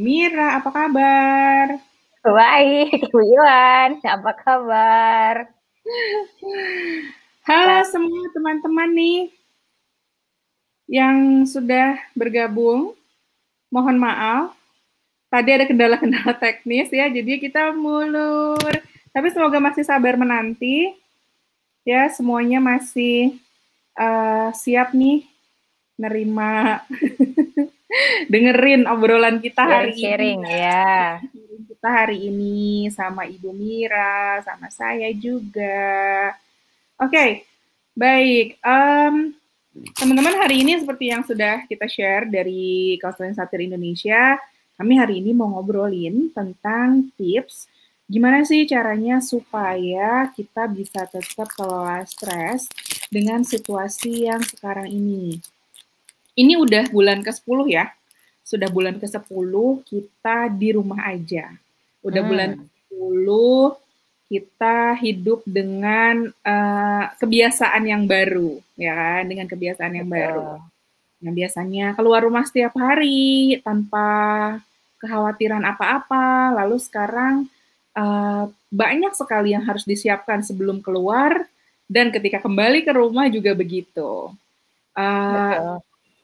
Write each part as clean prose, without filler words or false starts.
Mira, apa kabar? Baik, Ibu Iwan, apa kabar? Halo semua teman-teman nih yang sudah bergabung. Mohon maaf, tadi ada kendala-kendala teknis ya, jadi kita mulur. Tapi semoga masih sabar menanti, ya semuanya masih siap nih nerima dengerin obrolan kita hari ini. Sharing-sharing ya. Kita hari ini sama Ibu Mira, sama saya juga. Oke, baik. Teman-teman, hari ini seperti yang sudah kita share dari Konseling Satir Indonesia, kami hari ini mau ngobrolin tentang tips gimana sih caranya supaya kita bisa tetap kelola stres dengan situasi yang sekarang ini. Ini udah bulan ke-10 ya. Sudah bulan ke-10 kita di rumah aja. Udah bulan ke-10 kita hidup dengan kebiasaan yang baru, ya kan? Dengan kebiasaan yang baru. Yang biasanya keluar rumah setiap hari tanpa kekhawatiran apa-apa, lalu sekarang banyak sekali yang harus disiapkan sebelum keluar, dan ketika kembali ke rumah juga begitu. Betul.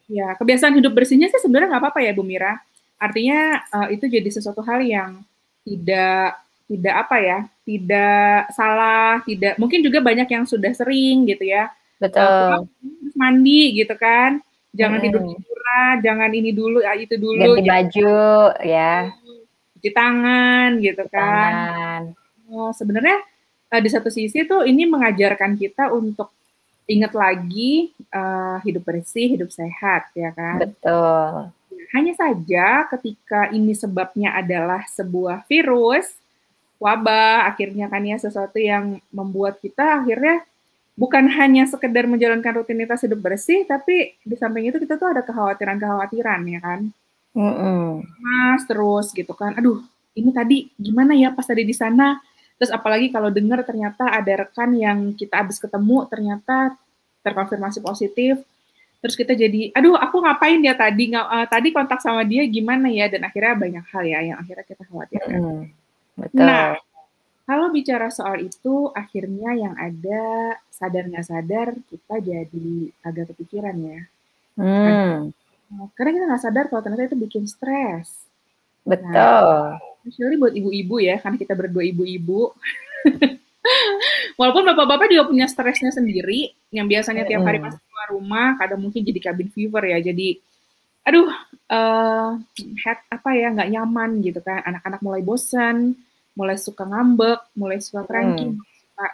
Ya, kebiasaan hidup bersihnya sih sebenarnya nggak apa-apa ya, Bu Mira. Artinya itu jadi sesuatu hal yang tidak tidak apa ya, tidak salah, tidak mungkin juga banyak yang sudah sering gitu ya. Pulang Betul. terus mandi gitu kan, jangan tidur Mm-mm. tiduran, jangan ini dulu, ya itu dulu Ganti gitu, baju ya, cuci tangan gitu cuci kan. tangan. Sebenarnya di satu sisi tuh ini mengajarkan kita untuk ingat lagi hidup bersih, hidup sehat ya kan. Betul. Hanya saja ketika ini sebabnya adalah sebuah virus, wabah, akhirnya kan ya sesuatu yang membuat kita akhirnya bukan hanya sekedar menjalankan rutinitas hidup bersih, tapi di samping itu kita tuh ada kekhawatiran-kekhawatiran ya kan. Mm-mm. Mas terus gitu kan, aduh ini tadi gimana ya pas tadi di sana. Terus apalagi kalau dengar ternyata ada rekan yang kita habis ketemu ternyata terkonfirmasi positif. Terus kita jadi, aduh aku ngapain ya tadi, tadi kontak sama dia gimana ya, dan akhirnya banyak hal ya yang akhirnya kita khawatirkan. Mm-mm. Nah, Betul. kalau bicara soal itu, akhirnya yang ada sadar nggak sadar kita jadi agak kepikiran ya. Hmm. Karena kita nggak sadar kalau ternyata itu bikin stres. Nah, Betul. especially buat ibu-ibu ya, karena kita berdua ibu-ibu. Walaupun bapak-bapak juga punya stresnya sendiri, yang biasanya tiap hari pas Mm-mm. keluar rumah, kadang mungkin jadi cabin fever ya, jadi aduh, head apa ya, nggak nyaman gitu kan, anak-anak mulai bosan, mulai suka ngambek, mulai suka cranky, Mm. suka,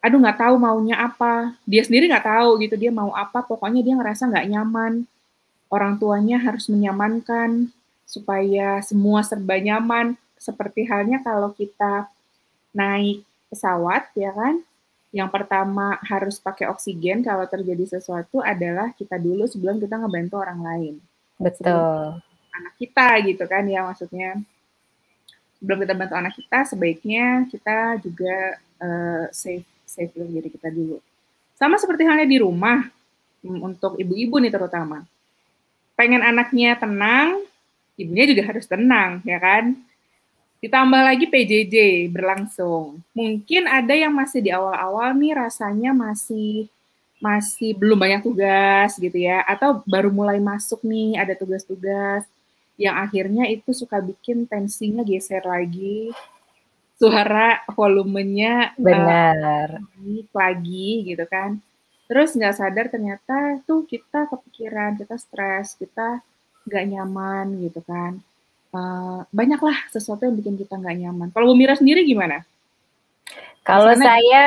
aduh nggak tahu maunya apa, dia sendiri nggak tahu gitu, dia mau apa, pokoknya dia ngerasa nggak nyaman, orang tuanya harus menyamankan, supaya semua serba nyaman, seperti halnya kalau kita naik pesawat, ya kan, yang pertama harus pakai oksigen kalau terjadi sesuatu adalah kita dulu sebelum kita ngebantu orang lain. Sebelum Betul. anak kita gitu kan ya, maksudnya sebelum kita bantu anak kita sebaiknya kita juga save diri kita dulu. Sama seperti halnya di rumah, untuk ibu-ibu nih terutama. Pengen anaknya tenang, ibunya juga harus tenang, ya kan? Ditambah lagi PJJ berlangsung. Mungkin ada yang masih di awal-awal nih rasanya masih masih belum banyak tugas gitu ya, atau baru mulai masuk nih ada tugas-tugas yang akhirnya itu suka bikin tensinya geser lagi, suara volumenya Benar. naik lagi gitu kan. Terus nggak sadar ternyata tuh kita kepikiran, kita stres, kita nggak nyaman gitu kan. Banyaklah sesuatu yang bikin kita nggak nyaman. Kalau Bu Mira sendiri gimana? Di Kalau sana saya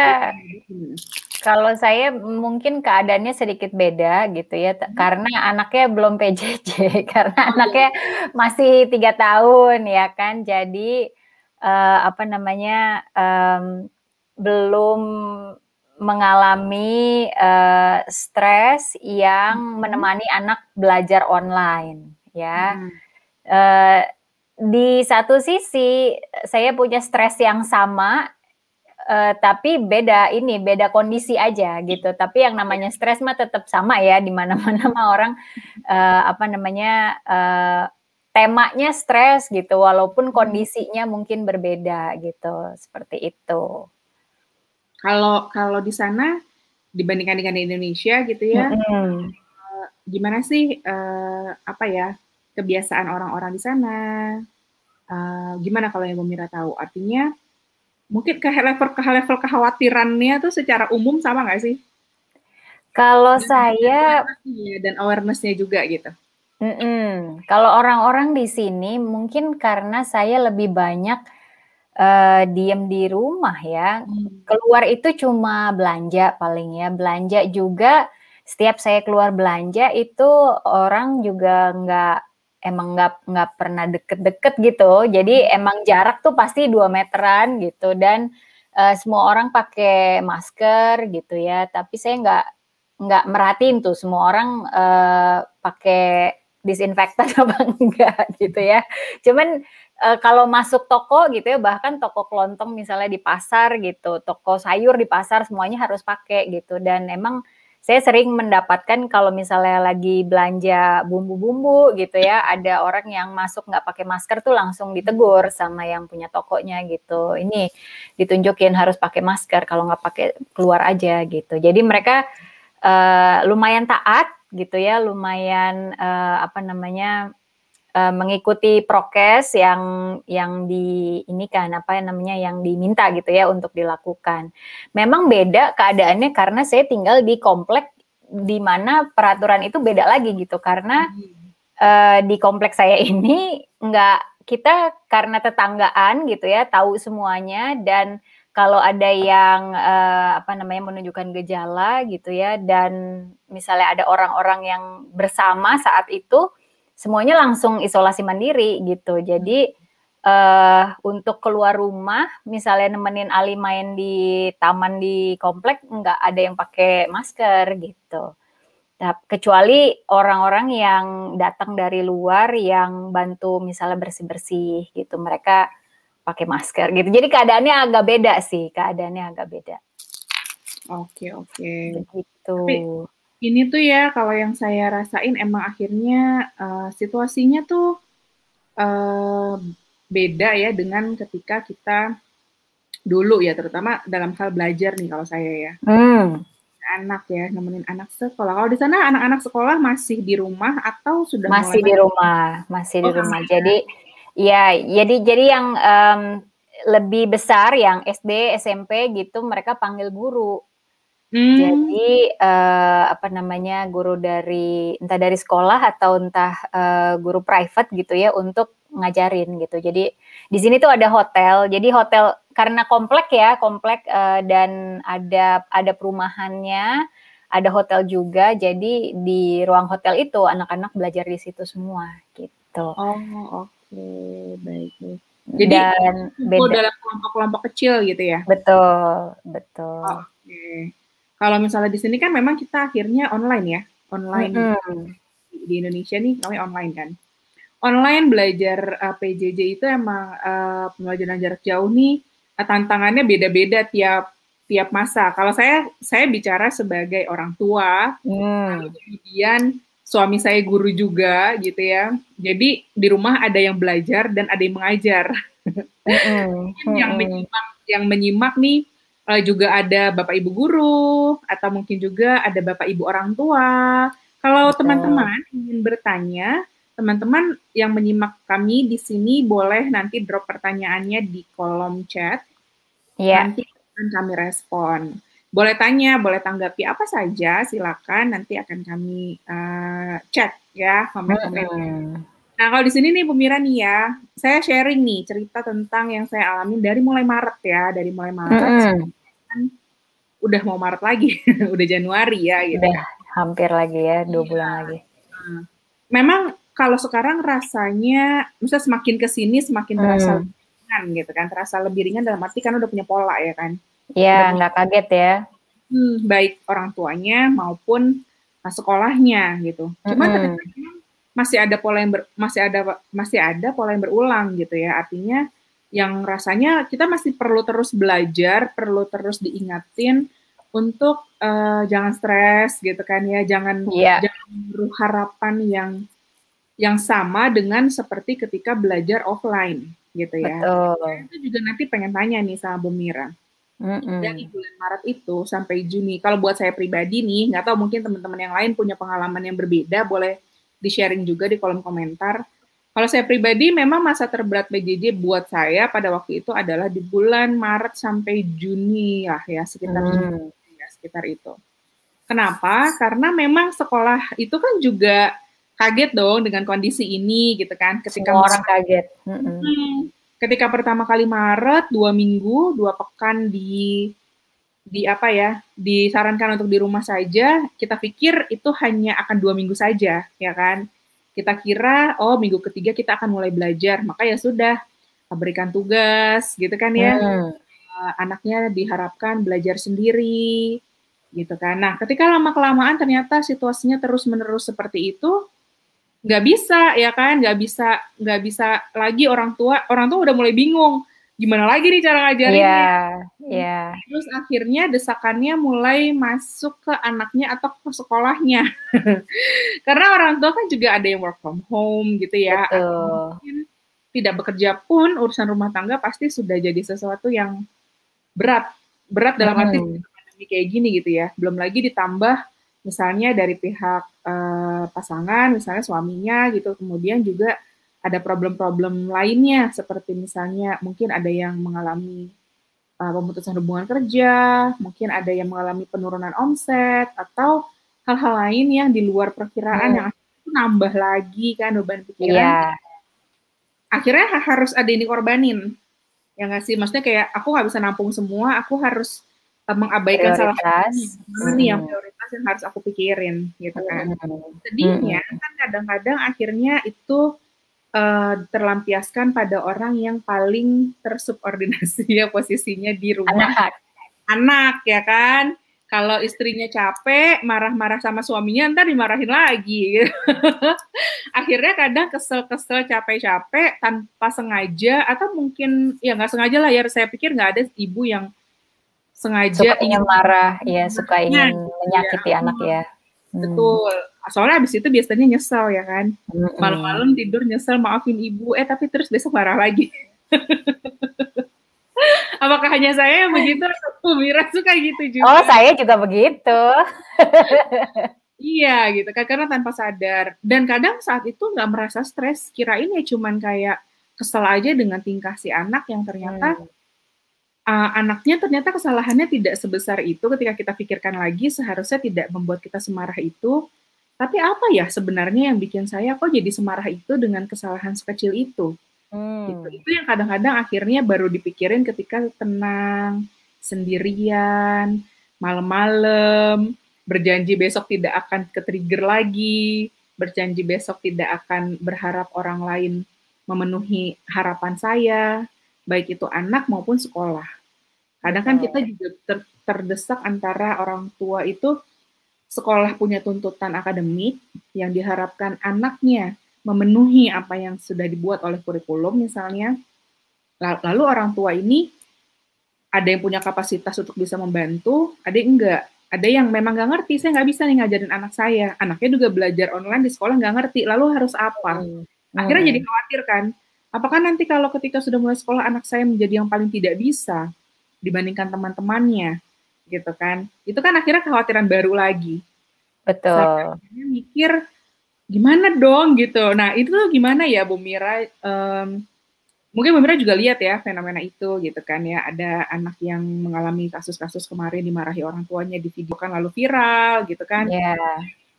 Kalau saya mungkin keadaannya sedikit beda gitu ya, karena anaknya belum PJJ, karena Oh iya, anaknya masih 3 tahun ya kan, jadi apa namanya belum mengalami stres yang menemani anak belajar online ya. Uh, di satu sisi saya punya stres yang sama, tapi beda kondisi aja gitu. Tapi yang namanya stres mah tetap sama ya, di mana-mana mah orang apa namanya temanya stres gitu, walaupun kondisinya mungkin berbeda gitu, seperti itu. Kalau di sana dibandingkan dengan di Indonesia gitu ya, gimana sih apa ya kebiasaan orang-orang di sana? Gimana kalau yang Bu Mira tahu? Artinya mungkin ke level kekhawatirannya tuh secara umum sama nggak sih? Kalau saya Dan awareness-nya juga gitu. Kalau orang-orang di sini mungkin karena saya lebih banyak diem di rumah ya. Keluar itu cuma belanja paling ya. Belanja juga setiap saya keluar belanja itu orang juga nggak pernah deket-deket gitu. Jadi emang jarak tuh pasti 2 meteran gitu dan semua orang pakai masker gitu ya. Tapi saya nggak merhatiin tuh semua orang pakai disinfektan apa enggak gitu ya. Cuman kalau masuk toko gitu ya, bahkan toko kelontong misalnya di pasar gitu, toko sayur di pasar semuanya harus pakai gitu. Dan emang saya sering mendapatkan kalau misalnya lagi belanja bumbu-bumbu gitu ya, ada orang yang masuk nggak pakai masker tuh langsung ditegur sama yang punya tokonya gitu. Ini ditunjukin harus pakai masker, kalau nggak pakai keluar aja gitu. Jadi mereka lumayan taat gitu ya, lumayan mengikuti prokes yang yang diminta gitu ya untuk dilakukan. Memang beda keadaannya karena saya tinggal di komplek di mana peraturan itu beda lagi gitu karena di komplek saya ini kita karena tetanggaan gitu ya tahu semuanya dan kalau ada yang menunjukkan gejala gitu ya dan misalnya ada orang-orang yang bersama saat itu semuanya langsung isolasi mandiri gitu. Jadi untuk keluar rumah, misalnya nemenin Ali main di taman di komplek, nggak ada yang pakai masker gitu. Nah, kecuali orang-orang yang datang dari luar yang bantu misalnya bersih-bersih gitu, mereka pakai masker gitu. Jadi keadaannya agak beda sih, Oke. Begitu. Tapi ini tuh ya kalau yang saya rasain emang akhirnya situasinya tuh beda ya dengan ketika kita dulu ya, terutama dalam hal belajar nih kalau saya ya. Anak ya, nemenin anak sekolah. Kalau di sana anak-anak sekolah masih di rumah atau sudah masih mulai di rumah. Jadi ya, jadi yang lebih besar yang SD, SMP gitu mereka panggil guru. Jadi guru entah dari sekolah atau entah guru private gitu ya untuk ngajarin gitu. Jadi di sini tuh ada hotel. Jadi hotel karena komplek dan ada perumahannya, ada hotel juga. Jadi di ruang hotel itu anak-anak belajar di situ semua gitu. Oh, oke. Baik. Jadi dan beda dalam kelompok-kelompok kecil gitu ya. Betul. Oke. Kalau misalnya di sini kan memang kita akhirnya online ya. Online di Indonesia nih namanya online kan. Online belajar PJJ itu emang pembelajaran jarak jauh nih tantangannya beda-beda tiap masa. Kalau saya bicara sebagai orang tua, kemudian suami saya guru juga gitu ya. Jadi di rumah ada yang belajar dan ada yang mengajar. Yang menyimak nih juga ada bapak ibu guru atau mungkin juga ada bapak ibu orang tua. Kalau teman-teman ingin bertanya, teman-teman yang menyimak kami di sini boleh nanti drop pertanyaannya di kolom chat. Nanti akan kami respon. Boleh tanya, boleh tanggapi apa saja, silakan nanti akan kami chat ya komen-komen. Nah, kalau di sini nih Bu Mira nih ya, saya sharing nih cerita tentang yang saya alami dari mulai Maret ya, kan udah mau Maret lagi, udah Januari ya gitu. Udah hampir lagi ya, 2 bulan lagi. Memang kalau sekarang rasanya, misalnya semakin kesini semakin terasa ringan gitu kan, terasa lebih ringan dalam arti kan udah punya pola ya kan. Iya, nggak kaget ya. Baik orang tuanya maupun sekolahnya gitu. Cuman masih ada pola yang berulang gitu ya. Artinya yang rasanya kita masih perlu terus belajar, perlu terus diingatin untuk jangan stres gitu kan ya, jangan menaruh harapan yang yang sama dengan seperti ketika belajar offline gitu ya. Saya Betul. itu juga nanti pengen tanya nih sama Bu Mira. Dari Mhm. bulan Maret itu sampai Juni, kalau buat saya pribadi nih, nggak tahu mungkin teman-teman yang lain punya pengalaman yang berbeda, boleh di-sharing juga di kolom komentar. Kalau saya pribadi, memang masa terberat PJJ buat saya pada waktu itu adalah di bulan Maret sampai Juni lah ya, sekitar Juni Hmm. ya, sekitar itu. Kenapa? Karena memang sekolah itu kan juga kaget dong dengan kondisi ini gitu kan. Semua orang kaget. Ketika pertama kali Maret, 2 minggu, 2 pekan di apa ya, disarankan untuk di rumah saja, kita pikir itu hanya akan 2 minggu saja, ya kan? Kita kira, oh minggu ketiga kita akan mulai belajar, maka ya sudah, berikan tugas, gitu kan ya. Hmm. Anaknya diharapkan belajar sendiri, gitu kan. Nah, ketika lama-kelamaan ternyata situasinya terus-menerus seperti itu, nggak bisa, ya kan? Nggak bisa lagi orang tua udah mulai bingung, gimana lagi nih cara Iya, ngajarinnya. iya. Terus akhirnya desakannya mulai masuk ke anaknya atau ke sekolahnya. Karena orang tua kan juga ada yang work from home gitu ya, atau Betul. mungkin tidak bekerja pun urusan rumah tangga pasti sudah jadi sesuatu yang berat. Berat dalam arti Hmm. pandemi kayak gini gitu ya. Belum lagi ditambah misalnya dari pihak pasangan, misalnya suaminya gitu, kemudian juga ada problem-problem lainnya seperti misalnya mungkin ada yang mengalami pemutusan hubungan kerja, mungkin ada yang mengalami penurunan omset, atau hal-hal lain yang di luar perkiraan yang Hmm. akhirnya nambah lagi kan beban pikiran. Iya, Akhirnya harus ada yang dikorbanin, ya nggak sih? Maksudnya kayak aku nggak bisa nampung semua, aku harus mengabaikan salah satunya. prioritas. Mana nih yang Mhm. prioritas yang harus aku pikirin, gitu kan? Mhm. Sedihnya Mhm. kan kadang-kadang akhirnya itu terlampiaskan pada orang yang paling tersubordinasi ya posisinya di rumah. Anak. Anak ya kan, kalau istrinya capek, marah-marah sama suaminya, ntar dimarahin lagi. Gitu. Akhirnya kadang kesel-kesel, capek-capek, tanpa sengaja, atau mungkin ya nggak sengaja lah ya, saya pikir nggak ada ibu yang Suka sengaja ingin ingin marah, ya suka anaknya ingin gitu ya. menyakiti anak ya. Betul. Soalnya abis itu biasanya nyesel ya kan. Mhm. Malam-malam tidur nyesel, maafin ibu, tapi terus besok marah lagi. Apakah hanya saya yang begitu atau Mira suka gitu Oh, juga? saya juga begitu. Iya gitu kan, karena tanpa sadar. Dan kadang saat itu nggak merasa stres, kirain ya cuman kayak kesel aja dengan tingkah si anak yang ternyata Hmm. anaknya ternyata kesalahannya tidak sebesar itu ketika kita pikirkan lagi, seharusnya tidak membuat kita semarah itu. Tapi apa ya sebenarnya yang bikin saya kok jadi semarah itu dengan kesalahan sekecil itu? Gitu. Hmm. Itu yang kadang-kadang akhirnya baru dipikirin ketika tenang, sendirian, malam-malam, berjanji besok tidak akan ke-trigger lagi, berjanji besok tidak akan berharap orang lain memenuhi harapan saya, baik itu anak maupun sekolah. Kadang kan kita Betul. juga terdesak antara orang tua itu sekolah punya tuntutan akademik yang diharapkan anaknya memenuhi apa yang sudah dibuat oleh kurikulum misalnya, lalu orang tua ini ada yang punya kapasitas untuk bisa membantu, ada yang enggak. Ada yang memang nggak ngerti, saya nggak bisa nih ngajarin anak saya. Anaknya juga belajar online di sekolah nggak ngerti, lalu harus apa? Hmm. Akhirnya jadi Mhm. khawatir kan, apakah nanti kalau ketika sudah mulai sekolah anak saya menjadi yang paling tidak bisa dibandingkan teman-temannya, gitu kan? Itu kan akhirnya kekhawatiran baru lagi. Saya Betul. akhirnya mikir, gimana dong gitu. Nah itu tuh gimana ya Bu Mira, mungkin Bu Mira juga lihat ya fenomena itu gitu kan ya, ada anak yang mengalami kasus-kasus kemarin dimarahi orang tuanya di video kan lalu viral gitu kan. Ya.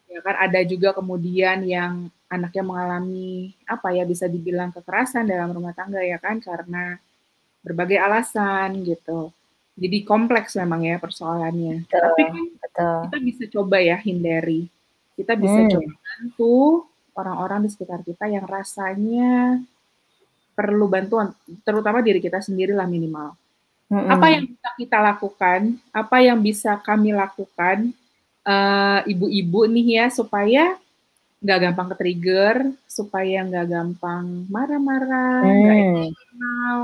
Ya kan ada juga kemudian yang anaknya mengalami apa ya bisa dibilang kekerasan dalam rumah tangga ya kan karena berbagai alasan gitu. Jadi kompleks memang ya persoalannya. Tapi Betul. kan Betul. kita bisa coba ya hindari. Kita bisa coba Hmm. bantu orang-orang di sekitar kita yang rasanya perlu bantuan, terutama diri kita sendiri lah minimal. Apa yang Mhm. bisa kita lakukan, apa yang bisa kami lakukan, ibu-ibu nih ya, supaya nggak gampang ke-trigger, supaya nggak gampang marah-marah, nggak Hmm. emosional,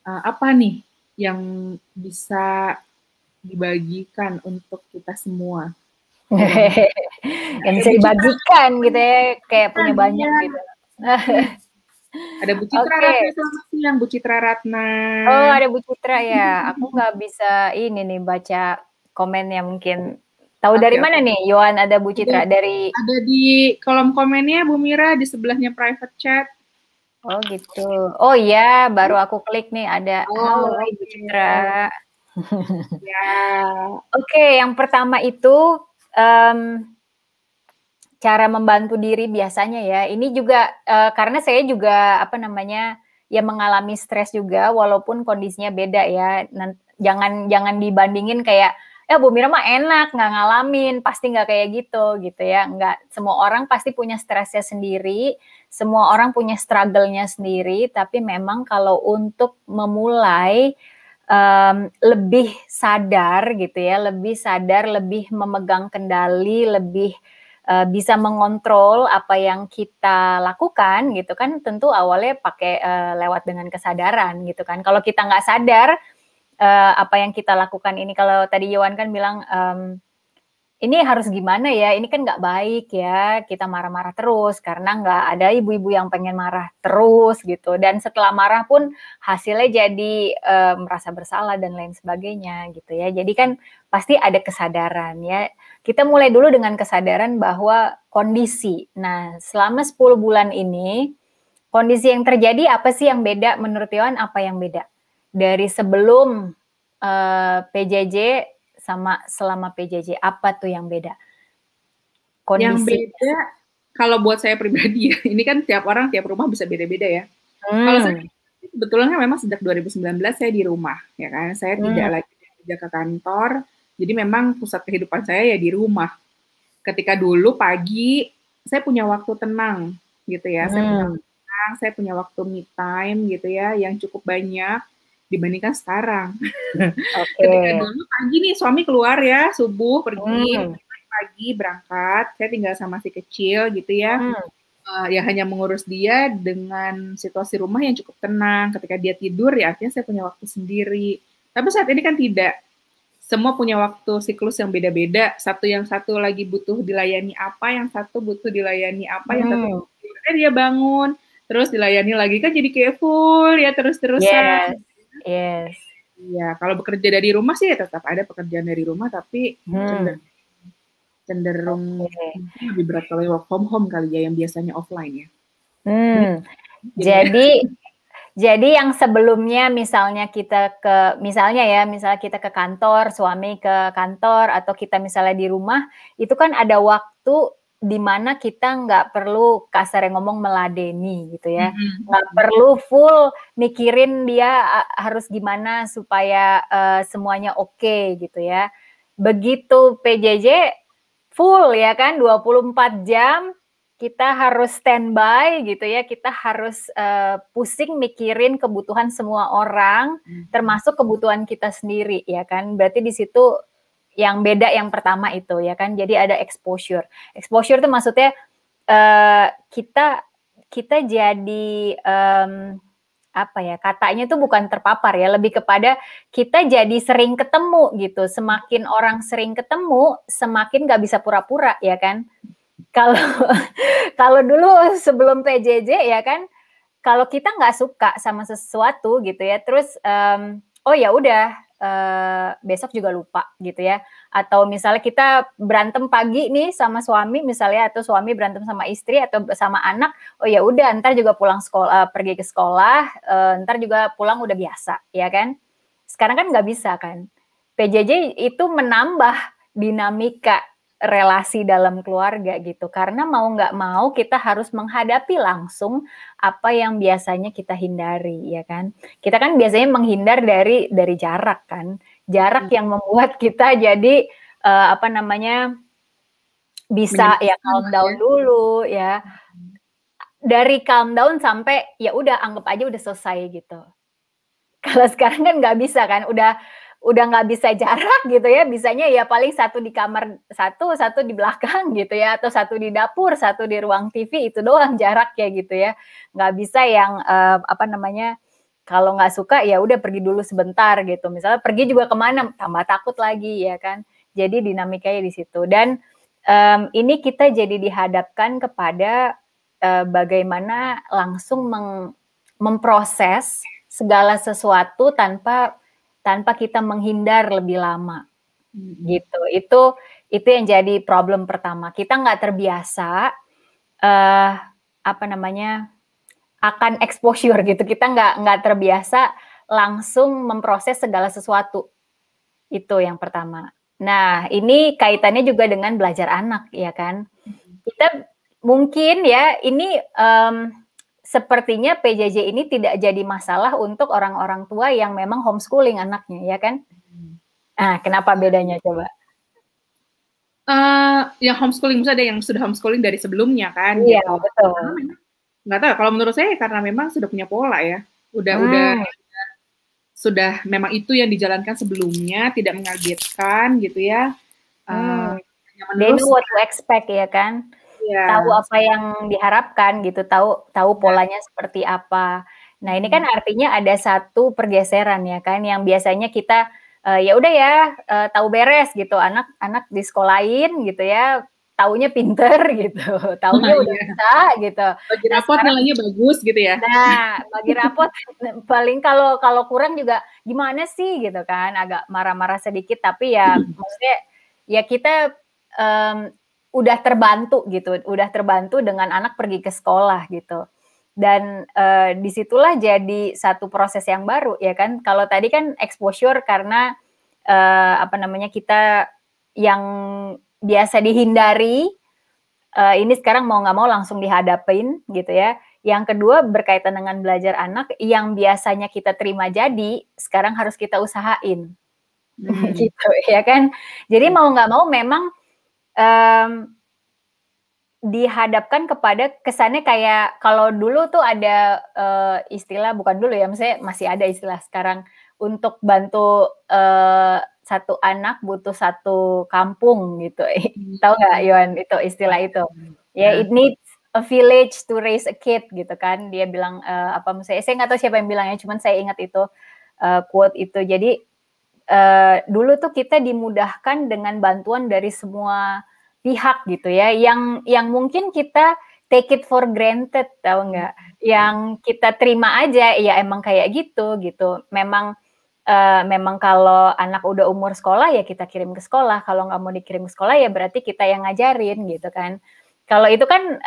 apa nih yang bisa dibagikan untuk kita semua? Yang Ada bisa Bu Citra, dibagikan gitu ya, kayak punya kan, banyak iya. gitu. Ada Bu Citra Oke. Ratna, selamat siang Bu Citra Ratna. Oh, ada Bu Citra ya. Aku nggak bisa ini nih baca komennya mungkin. Tahu dari Oke, mana nih, Yohan ada Bu Citra? Dari ada di kolom komennya Bu Mira, di sebelahnya private chat. Oh gitu. Oh iya, baru aku klik nih ada. Oh, Halo Ibu oke. Citra. Ya, Oke, yang pertama itu cara membantu diri biasanya ya. Ini juga karena saya juga apa namanya ya mengalami stres juga, walaupun kondisinya beda ya. Jangan dibandingin kayak Bu Mira mah enak nggak ngalamin, pasti nggak kayak gitu ya. Nggak, semua orang pasti punya stresnya sendiri, semua orang punya struggle-nya sendiri. Tapi memang kalau untuk memulai lebih sadar gitu ya, lebih memegang kendali, lebih bisa mengontrol apa yang kita lakukan gitu kan, tentu awalnya pakai lewat dengan kesadaran gitu kan. Kalau kita nggak sadar apa yang kita lakukan ini, kalau tadi Yohan kan bilang ini harus gimana ya, ini kan nggak baik ya, kita marah-marah terus, karena nggak ada ibu-ibu yang pengen marah terus gitu, dan setelah marah pun hasilnya jadi merasa bersalah dan lain sebagainya gitu ya. Jadi kan pasti ada kesadaran ya. Kita mulai dulu dengan kesadaran bahwa kondisi, nah selama 10 bulan ini, kondisi yang terjadi apa sih yang beda menurut Yohan, apa yang beda? Dari sebelum PJJ sama selama PJJ, apa tuh yang beda? yang Kondisi. beda kalau buat saya pribadi ya, ini kan tiap orang, tiap rumah bisa beda-beda ya. Kalau saya sebetulnya memang sejak 2019 saya di rumah, ya kan. Saya tidak lagi kerja ke kantor, jadi memang pusat kehidupan saya ya di rumah. Ketika dulu pagi, saya punya waktu tenang, gitu ya. Saya punya waktu tenang, saya punya waktu me time, gitu ya, yang cukup banyak dibandingkan sekarang. Ketika Oke. dulu pagi nih suami keluar ya, subuh pergi, pagi berangkat, saya tinggal sama si kecil gitu ya. Ya hanya mengurus dia dengan situasi rumah yang cukup tenang. Ketika dia tidur ya artinya saya punya waktu sendiri. Tapi saat ini kan tidak. Semua punya waktu siklus yang beda-beda. Yang satu lagi butuh dilayani apa, yang satu butuh dilayani apa, yang satu dia bangun, terus dilayani lagi kan jadi kayak full ya terus-terusan. Yes, yes. Iya, kalau bekerja dari rumah sih ya tetap ada pekerjaan dari rumah, tapi cenderung Okay. lebih berat kalau work from home kali ya, yang biasanya offline ya. Jadi yang sebelumnya misalnya misalnya kita ke kantor, suami ke kantor, atau kita misalnya di rumah, itu kan ada waktu di mana kita nggak perlu kasarnya ngomong meladeni gitu ya, nggak perlu full mikirin dia harus gimana supaya semuanya oke gitu ya. Begitu PJJ full ya kan, 24 jam kita harus standby gitu ya, kita harus pusing mikirin kebutuhan semua orang, termasuk kebutuhan kita sendiri ya kan. Berarti di situ yang beda yang pertama itu ya kan, jadi ada exposure. Exposure itu maksudnya kita jadi apa ya, katanya tuh bukan terpapar ya, lebih kepada kita jadi sering ketemu gitu. Semakin orang sering ketemu, semakin nggak bisa pura-pura ya kan. Kalau kalau dulu sebelum PJJ ya kan, kalau kita nggak suka sama sesuatu gitu ya, terus oh ya udah besok juga lupa gitu ya. Atau misalnya kita berantem pagi nih sama suami misalnya, atau suami berantem sama istri atau sama anak, oh ya udah ntar juga pulang sekolah, pergi ke sekolah, ntar juga pulang udah biasa ya kan. Sekarang kan nggak bisa kan. PJJ itu menambah dinamika relasi dalam keluarga gitu, karena mau nggak mau kita harus menghadapi langsung apa yang biasanya kita hindari ya kan. Kita kan biasanya menghindar dari jarak kan, jarak yang membuat kita jadi apa namanya, bisa ya calm down dulu ya, dari calm down sampai ya udah anggap aja udah selesai gitu. Kalau sekarang kan nggak bisa kan, udah nggak bisa jarak gitu ya, bisanya ya paling satu di kamar satu di belakang gitu ya, atau satu di dapur, satu di ruang TV, itu doang jaraknya gitu ya. Nggak bisa yang apa namanya, kalau nggak suka ya udah pergi dulu sebentar gitu. Misalnya pergi juga kemana, tambah takut lagi ya kan. Jadi dinamikanya di situ. Dan ini kita jadi dihadapkan kepada bagaimana langsung memproses segala sesuatu tanpa kita menghindar lebih lama, gitu. Itu yang jadi problem pertama. Kita nggak terbiasa akan exposure gitu. Kita nggak terbiasa langsung memproses segala sesuatu. Itu yang pertama. Nah, ini kaitannya juga dengan belajar anak, ya kan? Kita mungkin ya, ini sepertinya PJJ ini tidak jadi masalah untuk orang-orang tua yang memang homeschooling anaknya, ya kan? Nah, kenapa bedanya coba? Yang homeschooling, misalnya ada yang sudah homeschooling dari sebelumnya kan, Iya, gitu. betul. Nggak tahu, kalau menurut saya karena memang sudah punya pola ya. Sudah memang itu yang dijalankan sebelumnya, tidak mengagetkan gitu ya. They know what to expect, ya kan? Tahu apa yang diharapkan gitu, tahu polanya seperti apa. Nah, ini kan artinya ada satu pergeseran ya kan, yang biasanya kita ya udah ya tahu beres gitu, anak di sekolahin gitu ya, taunya pinter gitu, taunya udah bisa gitu. Bagi rapot nilainya bagus gitu ya. Nah, bagi rapot paling kalau kurang juga gimana sih gitu kan, agak marah-marah sedikit, tapi ya maksudnya ya kita udah terbantu gitu, udah terbantu dengan anak pergi ke sekolah gitu. Dan disitulah jadi satu proses yang baru ya kan. Kalau tadi kan exposure karena kita yang biasa dihindari, ini sekarang mau nggak mau langsung dihadapin gitu ya. Yang kedua berkaitan dengan belajar anak, yang biasanya kita terima jadi, sekarang harus kita usahain. Gitu ya kan. Jadi mau nggak mau memang dihadapkan kepada kesannya kayak kalau dulu tuh ada istilah, bukan dulu ya, maksudnya masih ada istilah sekarang, untuk bantu satu anak butuh satu kampung gitu. Tahu nggak Yohan itu istilah itu? Ya, it needs a village to raise a kid gitu kan. Dia bilang saya nggak tahu siapa yang bilangnya, cuman saya ingat itu quote itu. Jadi dulu tuh kita dimudahkan dengan bantuan dari semua pihak gitu ya, yang mungkin kita take it for granted, tahu nggak? Yang kita terima aja, ya emang kayak gitu. Memang kalau anak udah umur sekolah ya kita kirim ke sekolah, kalau nggak mau dikirim ke sekolah ya berarti kita yang ngajarin gitu kan. Kalau itu kan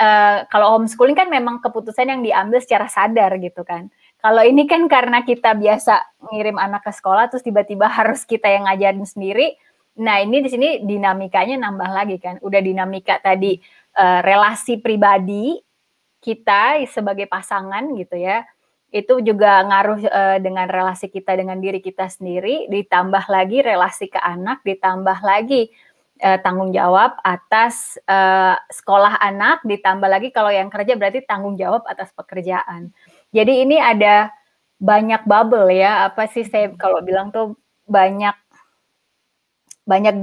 kalau homeschooling kan memang keputusan yang diambil secara sadar gitu kan. Kalau ini kan karena kita biasa ngirim anak ke sekolah terus tiba-tiba harus kita yang ngajarin sendiri. Nah, ini di sini dinamikanya nambah lagi kan. Udah dinamika tadi relasi pribadi kita sebagai pasangan gitu ya. Itu juga ngaruh dengan relasi kita dengan diri kita sendiri, ditambah lagi relasi ke anak, ditambah lagi tanggung jawab atas sekolah anak, ditambah lagi kalau yang kerja berarti tanggung jawab atas pekerjaan. Jadi ini ada banyak bubble ya, apa sih saya kalau bilang tuh banyak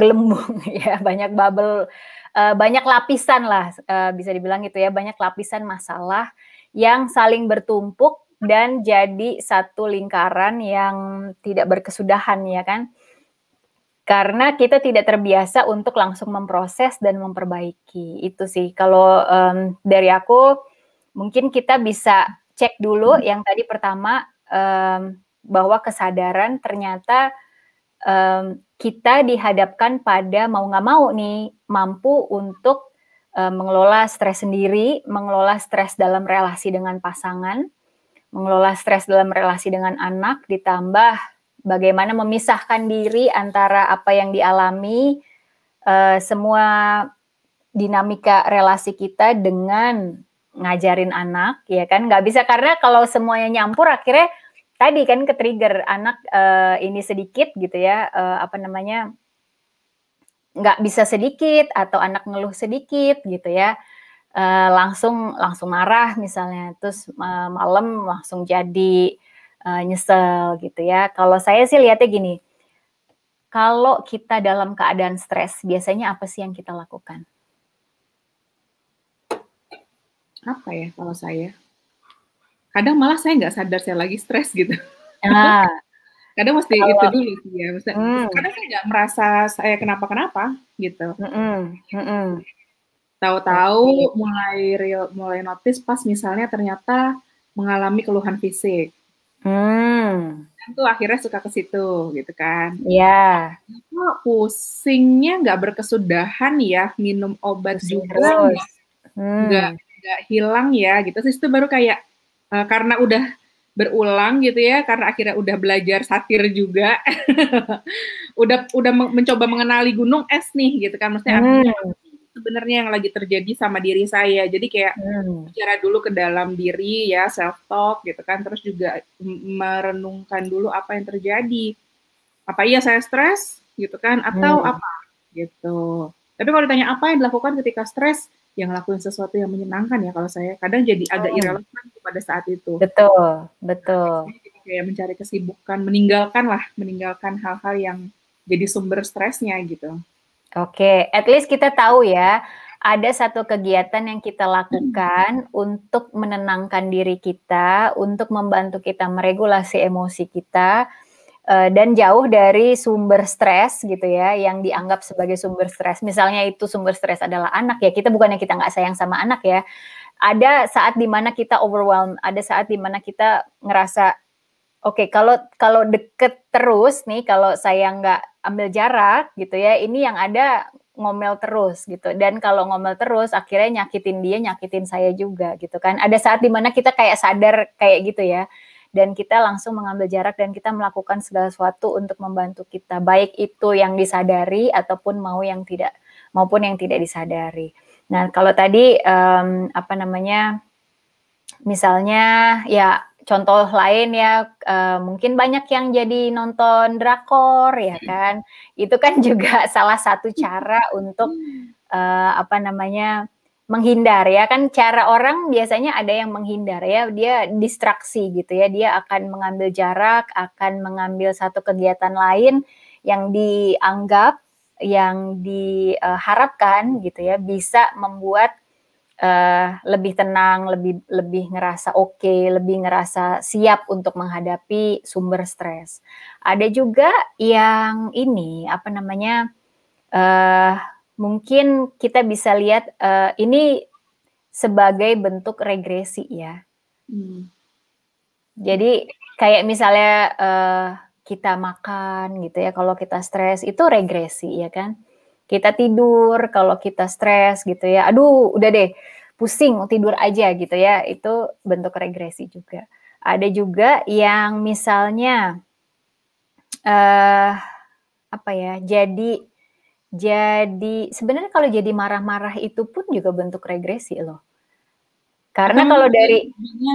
gelembung ya, banyak bubble, banyak lapisan lah, bisa dibilang gitu ya, banyak lapisan masalah yang saling bertumpuk dan jadi satu lingkaran yang tidak berkesudahan ya kan. Karena kita tidak terbiasa untuk langsung memproses dan memperbaiki, itu sih. Kalau dari aku, mungkin kita bisa cek dulu yang tadi pertama, bahwa kesadaran ternyata kita dihadapkan pada mau nggak mau nih, mampu untuk mengelola stres sendiri, mengelola stres dalam relasi dengan pasangan, mengelola stres dalam relasi dengan anak, ditambah bagaimana memisahkan diri antara apa yang dialami, semua dinamika relasi kita dengan ngajarin anak, ya kan? Nggak bisa, karena kalau semuanya nyampur akhirnya tadi kan ke-trigger anak ini sedikit gitu ya, nggak bisa sedikit atau anak ngeluh sedikit gitu ya, langsung marah misalnya, terus malam langsung jadi nyesel gitu ya. Kalau saya sih lihatnya gini, kalau kita dalam keadaan stres, biasanya apa sih yang kita lakukan? Apa ya kalau saya? Kadang malah saya nggak sadar saya lagi stres gitu. Nah, Kadang mesti itu Kalau dulu sih ya, maksudnya kadang saya nggak merasa saya kenapa-kenapa gitu. Oke. Tahu-tahu mulai notice pas misalnya ternyata mengalami keluhan fisik. Dan tuh akhirnya suka ke situ gitu kan. Ya, Kok pusingnya nggak berkesudahan ya, minum obat pusing juga terus. nggak hilang ya gitu. Terus itu baru kayak karena udah berulang gitu ya, karena akhirnya udah belajar satir juga, udah mencoba mengenali gunung es nih gitu kan. Maksudnya artinya sebenarnya yang lagi terjadi sama diri saya. Jadi kayak bicara dulu ke dalam diri ya, self talk gitu kan, terus juga merenungkan dulu apa yang terjadi. Apa iya saya stres gitu kan atau apa gitu. Tapi kalau ditanya apa yang dilakukan ketika stres, yang ngelakuin sesuatu yang menyenangkan ya kalau saya. Kadang jadi agak irrelevan pada saat itu. Betul, Nah, betul. biasanya kita kayak mencari kesibukan, meninggalkan hal-hal yang jadi sumber stresnya gitu. Oke, at least kita tahu ya, ada satu kegiatan yang kita lakukan untuk menenangkan diri kita, untuk membantu kita meregulasi emosi kita, dan jauh dari sumber stres gitu ya, yang dianggap sebagai sumber stres. Misalnya itu sumber stres adalah anak ya, kita bukannya kita nggak sayang sama anak ya. Ada saat dimana kita overwhelmed, ada saat dimana kita ngerasa, oke, kalau deket terus nih, kalau saya nggak ambil jarak gitu ya, ini yang ada ngomel terus gitu. Dan kalau ngomel terus, akhirnya nyakitin dia, nyakitin saya juga gitu kan. Ada saat dimana kita kayak sadar kayak gitu ya, dan kita langsung mengambil jarak dan kita melakukan segala sesuatu untuk membantu kita, baik itu yang disadari ataupun maupun yang tidak disadari. Nah, kalau tadi misalnya ya contoh lain ya, mungkin banyak yang jadi nonton drakor ya kan, itu kan juga salah satu cara untuk menghindar ya kan. Cara orang biasanya ada yang menghindar ya, dia distraksi gitu ya, dia akan mengambil jarak, akan mengambil satu kegiatan lain yang dianggap, yang diharapkan gitu ya, bisa membuat lebih tenang, lebih ngerasa oke, lebih ngerasa siap untuk menghadapi sumber stres. Ada juga yang ini, mungkin kita bisa lihat, ini sebagai bentuk regresi ya. Jadi kayak misalnya, kita makan gitu ya, kalau kita stres itu regresi ya kan. Kita tidur kalau kita stres gitu ya, aduh udah deh pusing tidur aja gitu ya, itu bentuk regresi juga. Ada juga yang misalnya, jadi sebenarnya kalau jadi marah-marah itu pun juga bentuk regresi loh. Atau Karena kalau mungkin dari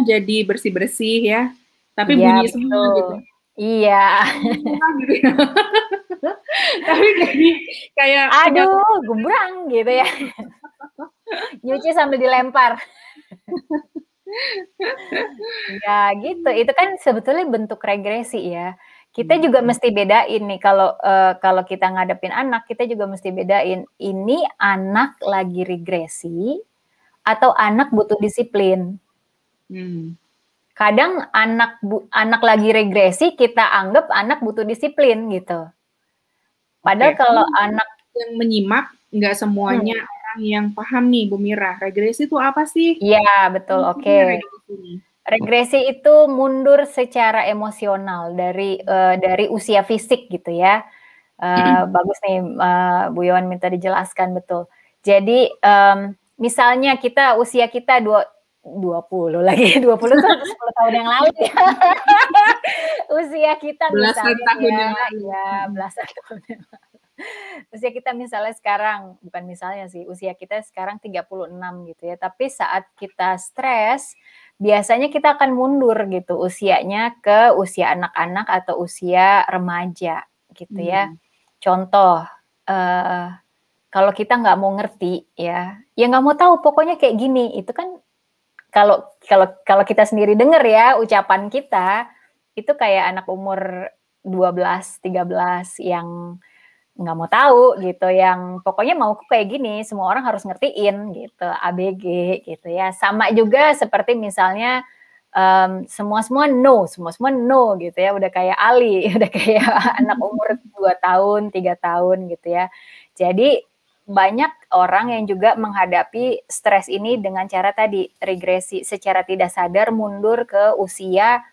jadi bersih-bersih ya, tapi iya bunyi semua gitu. betul, iya. Gitu ya. Tapi jadi kayak Aduh, gumbrang gitu ya. Nyuci sambil dilempar. Ya gitu, itu kan sebetulnya bentuk regresi ya. Kita juga mesti bedain nih kalau kita ngadepin anak, kita juga mesti bedain, ini anak lagi regresi atau anak butuh disiplin. Kadang anak lagi regresi, kita anggap anak butuh disiplin gitu. Padahal kalau anak yang menyimak, nggak semuanya orang yang paham nih, Bu Mira. Regresi itu apa sih? Iya, betul, oke. Regresi itu mundur secara emosional dari usia fisik gitu ya. Bagus nih, Bu Yohan minta dijelaskan, betul. Jadi, misalnya usia kita 20 lagi, 20 tuh 10 tahun yang lalu ya. Usia kita Belasan misalnya tahun ya, yang lalu. belasan tahun yang lalu. Usia kita misalnya sekarang, bukan misalnya sih, usia kita sekarang 36 gitu ya, tapi saat kita stres, biasanya kita akan mundur gitu usianya ke usia anak-anak atau usia remaja gitu ya. Contoh, kalau kita nggak mau ngerti ya nggak mau tahu pokoknya kayak gini, itu kan kalau kita sendiri dengar ya ucapan kita, itu kayak anak umur 12, 13 yang nggak mau tahu gitu, yang pokoknya mauku kayak gini, semua orang harus ngertiin gitu, ABG gitu ya. Sama juga seperti misalnya semua no gitu ya, udah kayak Ali, udah kayak anak umur 2 tahun, 3 tahun gitu ya. Jadi banyak orang yang juga menghadapi stres ini dengan cara tadi, regresi secara tidak sadar mundur ke usia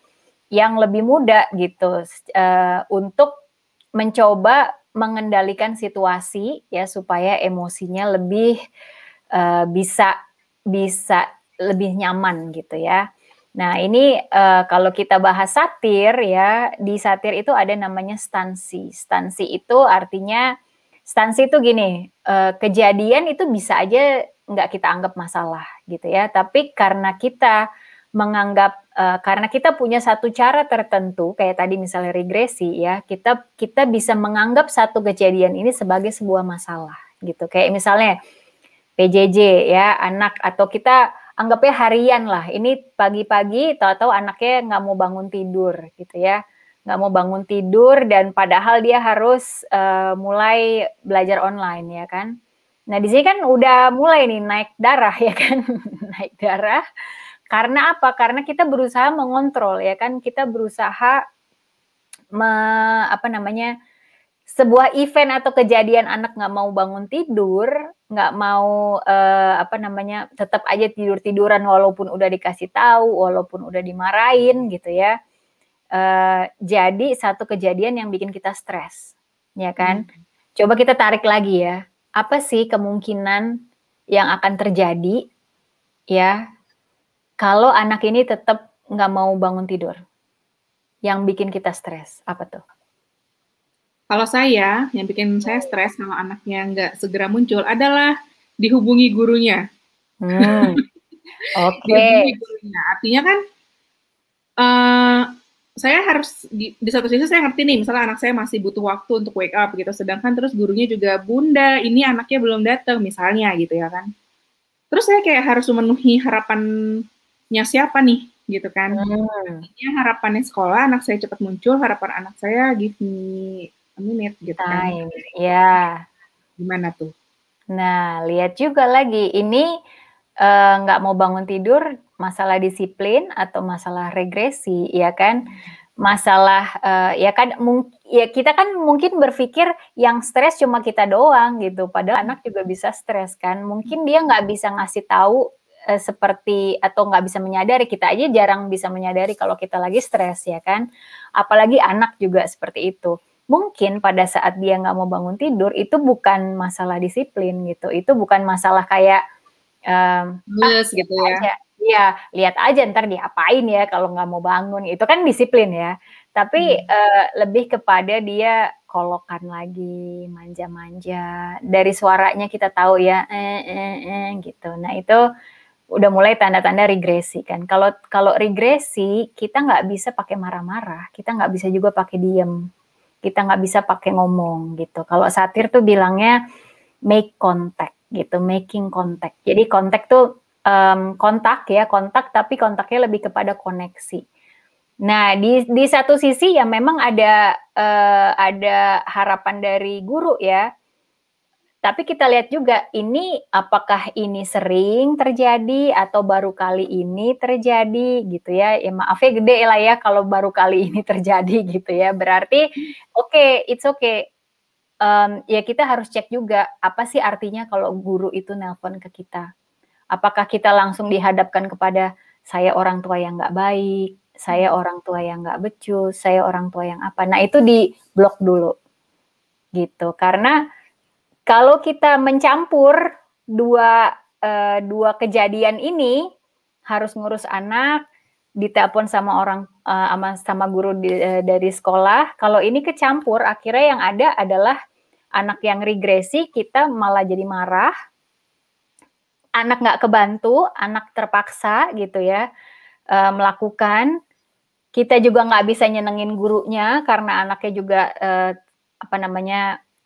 yang lebih muda gitu, untuk mencoba mengendalikan situasi ya supaya emosinya lebih bisa lebih nyaman gitu ya. Nah ini kalau kita bahas satir ya, di satir itu ada namanya stansi. Stansi itu artinya, stansi itu gini, kejadian itu bisa aja nggak kita anggap masalah gitu ya, tapi karena kita menganggap karena kita punya satu cara tertentu, kayak tadi misalnya regresi ya, kita bisa menganggap satu kejadian ini sebagai sebuah masalah gitu. Kayak misalnya PJJ ya, anak atau kita anggapnya harian lah. Ini pagi-pagi tahu-tahu anaknya nggak mau bangun tidur gitu ya. Nggak mau bangun tidur dan padahal dia harus mulai belajar online ya kan. Nah di sini kan udah mulai nih naik darah ya kan, naik darah. Karena apa? Karena kita berusaha mengontrol ya kan, kita berusaha sebuah event atau kejadian anak nggak mau bangun tidur, nggak mau tetap aja tidur-tiduran walaupun udah dikasih tahu, walaupun udah dimarahin gitu ya. Jadi satu kejadian yang bikin kita stres, ya kan? Coba kita tarik lagi ya. Apa sih kemungkinan yang akan terjadi ya kalau anak ini tetap nggak mau bangun tidur? Yang bikin kita stres, apa tuh? Kalau saya, yang bikin saya stres kalau anaknya nggak segera muncul adalah dihubungi gurunya. Oke. Dihubungi gurunya. Artinya kan, saya harus di satu sisi saya ngerti nih, misalnya anak saya masih butuh waktu untuk wake up gitu, sedangkan terus gurunya juga, "Bunda, ini anaknya belum datang," misalnya gitu ya kan. Terus saya kayak harus memenuhi harapannya siapa nih, gitu kan. Ini harapannya sekolah, anak saya cepat muncul, harapan anak saya give me a minute gitu kan. Time, ya. Gimana tuh? Nah, lihat juga lagi, ini nggak mau bangun tidur, masalah disiplin atau masalah regresi, ya kan? Masalah ya kan, ya kita kan mungkin berpikir yang stres cuma kita doang gitu, padahal anak juga bisa stres kan. Mungkin dia nggak bisa ngasih tahu seperti atau nggak bisa menyadari, kita aja jarang bisa menyadari kalau kita lagi stres ya kan. Apalagi anak juga seperti itu. Mungkin pada saat dia nggak mau bangun tidur itu bukan masalah disiplin gitu, itu bukan masalah kayak gitu ya. Aja. Iya, lihat aja ntar diapain ya kalau nggak mau bangun, itu kan disiplin ya. Tapi lebih kepada dia kolokan lagi, manja-manja, dari suaranya kita tahu ya, gitu. Nah itu udah mulai tanda-tanda regresi kan. Kalau regresi kita nggak bisa pakai marah-marah, kita nggak bisa juga pakai diem, kita nggak bisa pakai ngomong gitu. Kalau satir tuh bilangnya make contact gitu, making contact. Jadi kontak tuh kontak tapi kontaknya lebih kepada koneksi. Nah di satu sisi ya memang ada harapan dari guru ya. Tapi kita lihat juga ini apakah ini sering terjadi atau baru kali ini terjadi gitu ya. Ya maafnya gede lah ya kalau baru kali ini terjadi gitu ya. Berarti it's okay. Ya kita harus cek juga apa sih artinya kalau guru itu nelpon ke kita. Apakah kita langsung dihadapkan kepada saya orang tua yang nggak baik, saya orang tua yang nggak becus, saya orang tua yang apa. Nah itu di blok dulu gitu. Karena kalau kita mencampur dua kejadian ini, harus ngurus anak, ditelepon sama sama guru dari sekolah. Kalau ini kecampur, akhirnya yang ada adalah anak yang regresi, kita malah jadi marah, anak nggak kebantu, anak terpaksa gitu ya melakukan. Kita juga nggak bisa nyenengin gurunya karena anaknya juga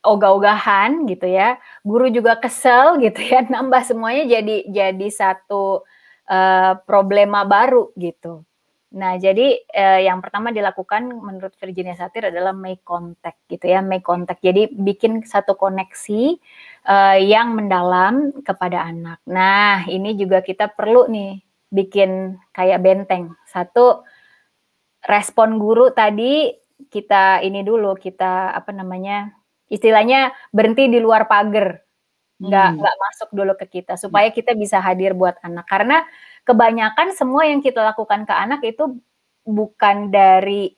ogah-ogahan gitu ya. Guru juga kesel gitu ya, nambah semuanya jadi satu problema baru gitu. Nah, jadi yang pertama dilakukan menurut Virginia Satir adalah make contact gitu ya, make contact. Jadi bikin satu koneksi yang mendalam kepada anak. Nah, ini juga kita perlu nih bikin kayak benteng. Satu, respon guru tadi kita ini dulu, kita apa namanya, istilahnya berhenti di luar pagar, nggak masuk dulu ke kita, supaya kita bisa hadir buat anak. Karena kebanyakan semua yang kita lakukan ke anak itu bukan dari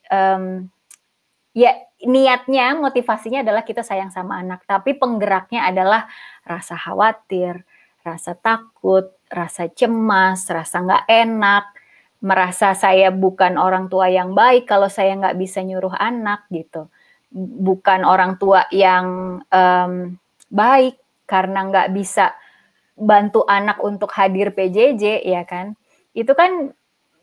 ya niatnya, motivasinya adalah kita sayang sama anak, tapi penggeraknya adalah rasa khawatir, rasa takut, rasa cemas, rasa nggak enak, merasa saya bukan orang tua yang baik kalau saya nggak bisa nyuruh anak gitu, bukan orang tua yang baik karena nggak bisa bantu anak untuk hadir PJJ, ya kan? Itu kan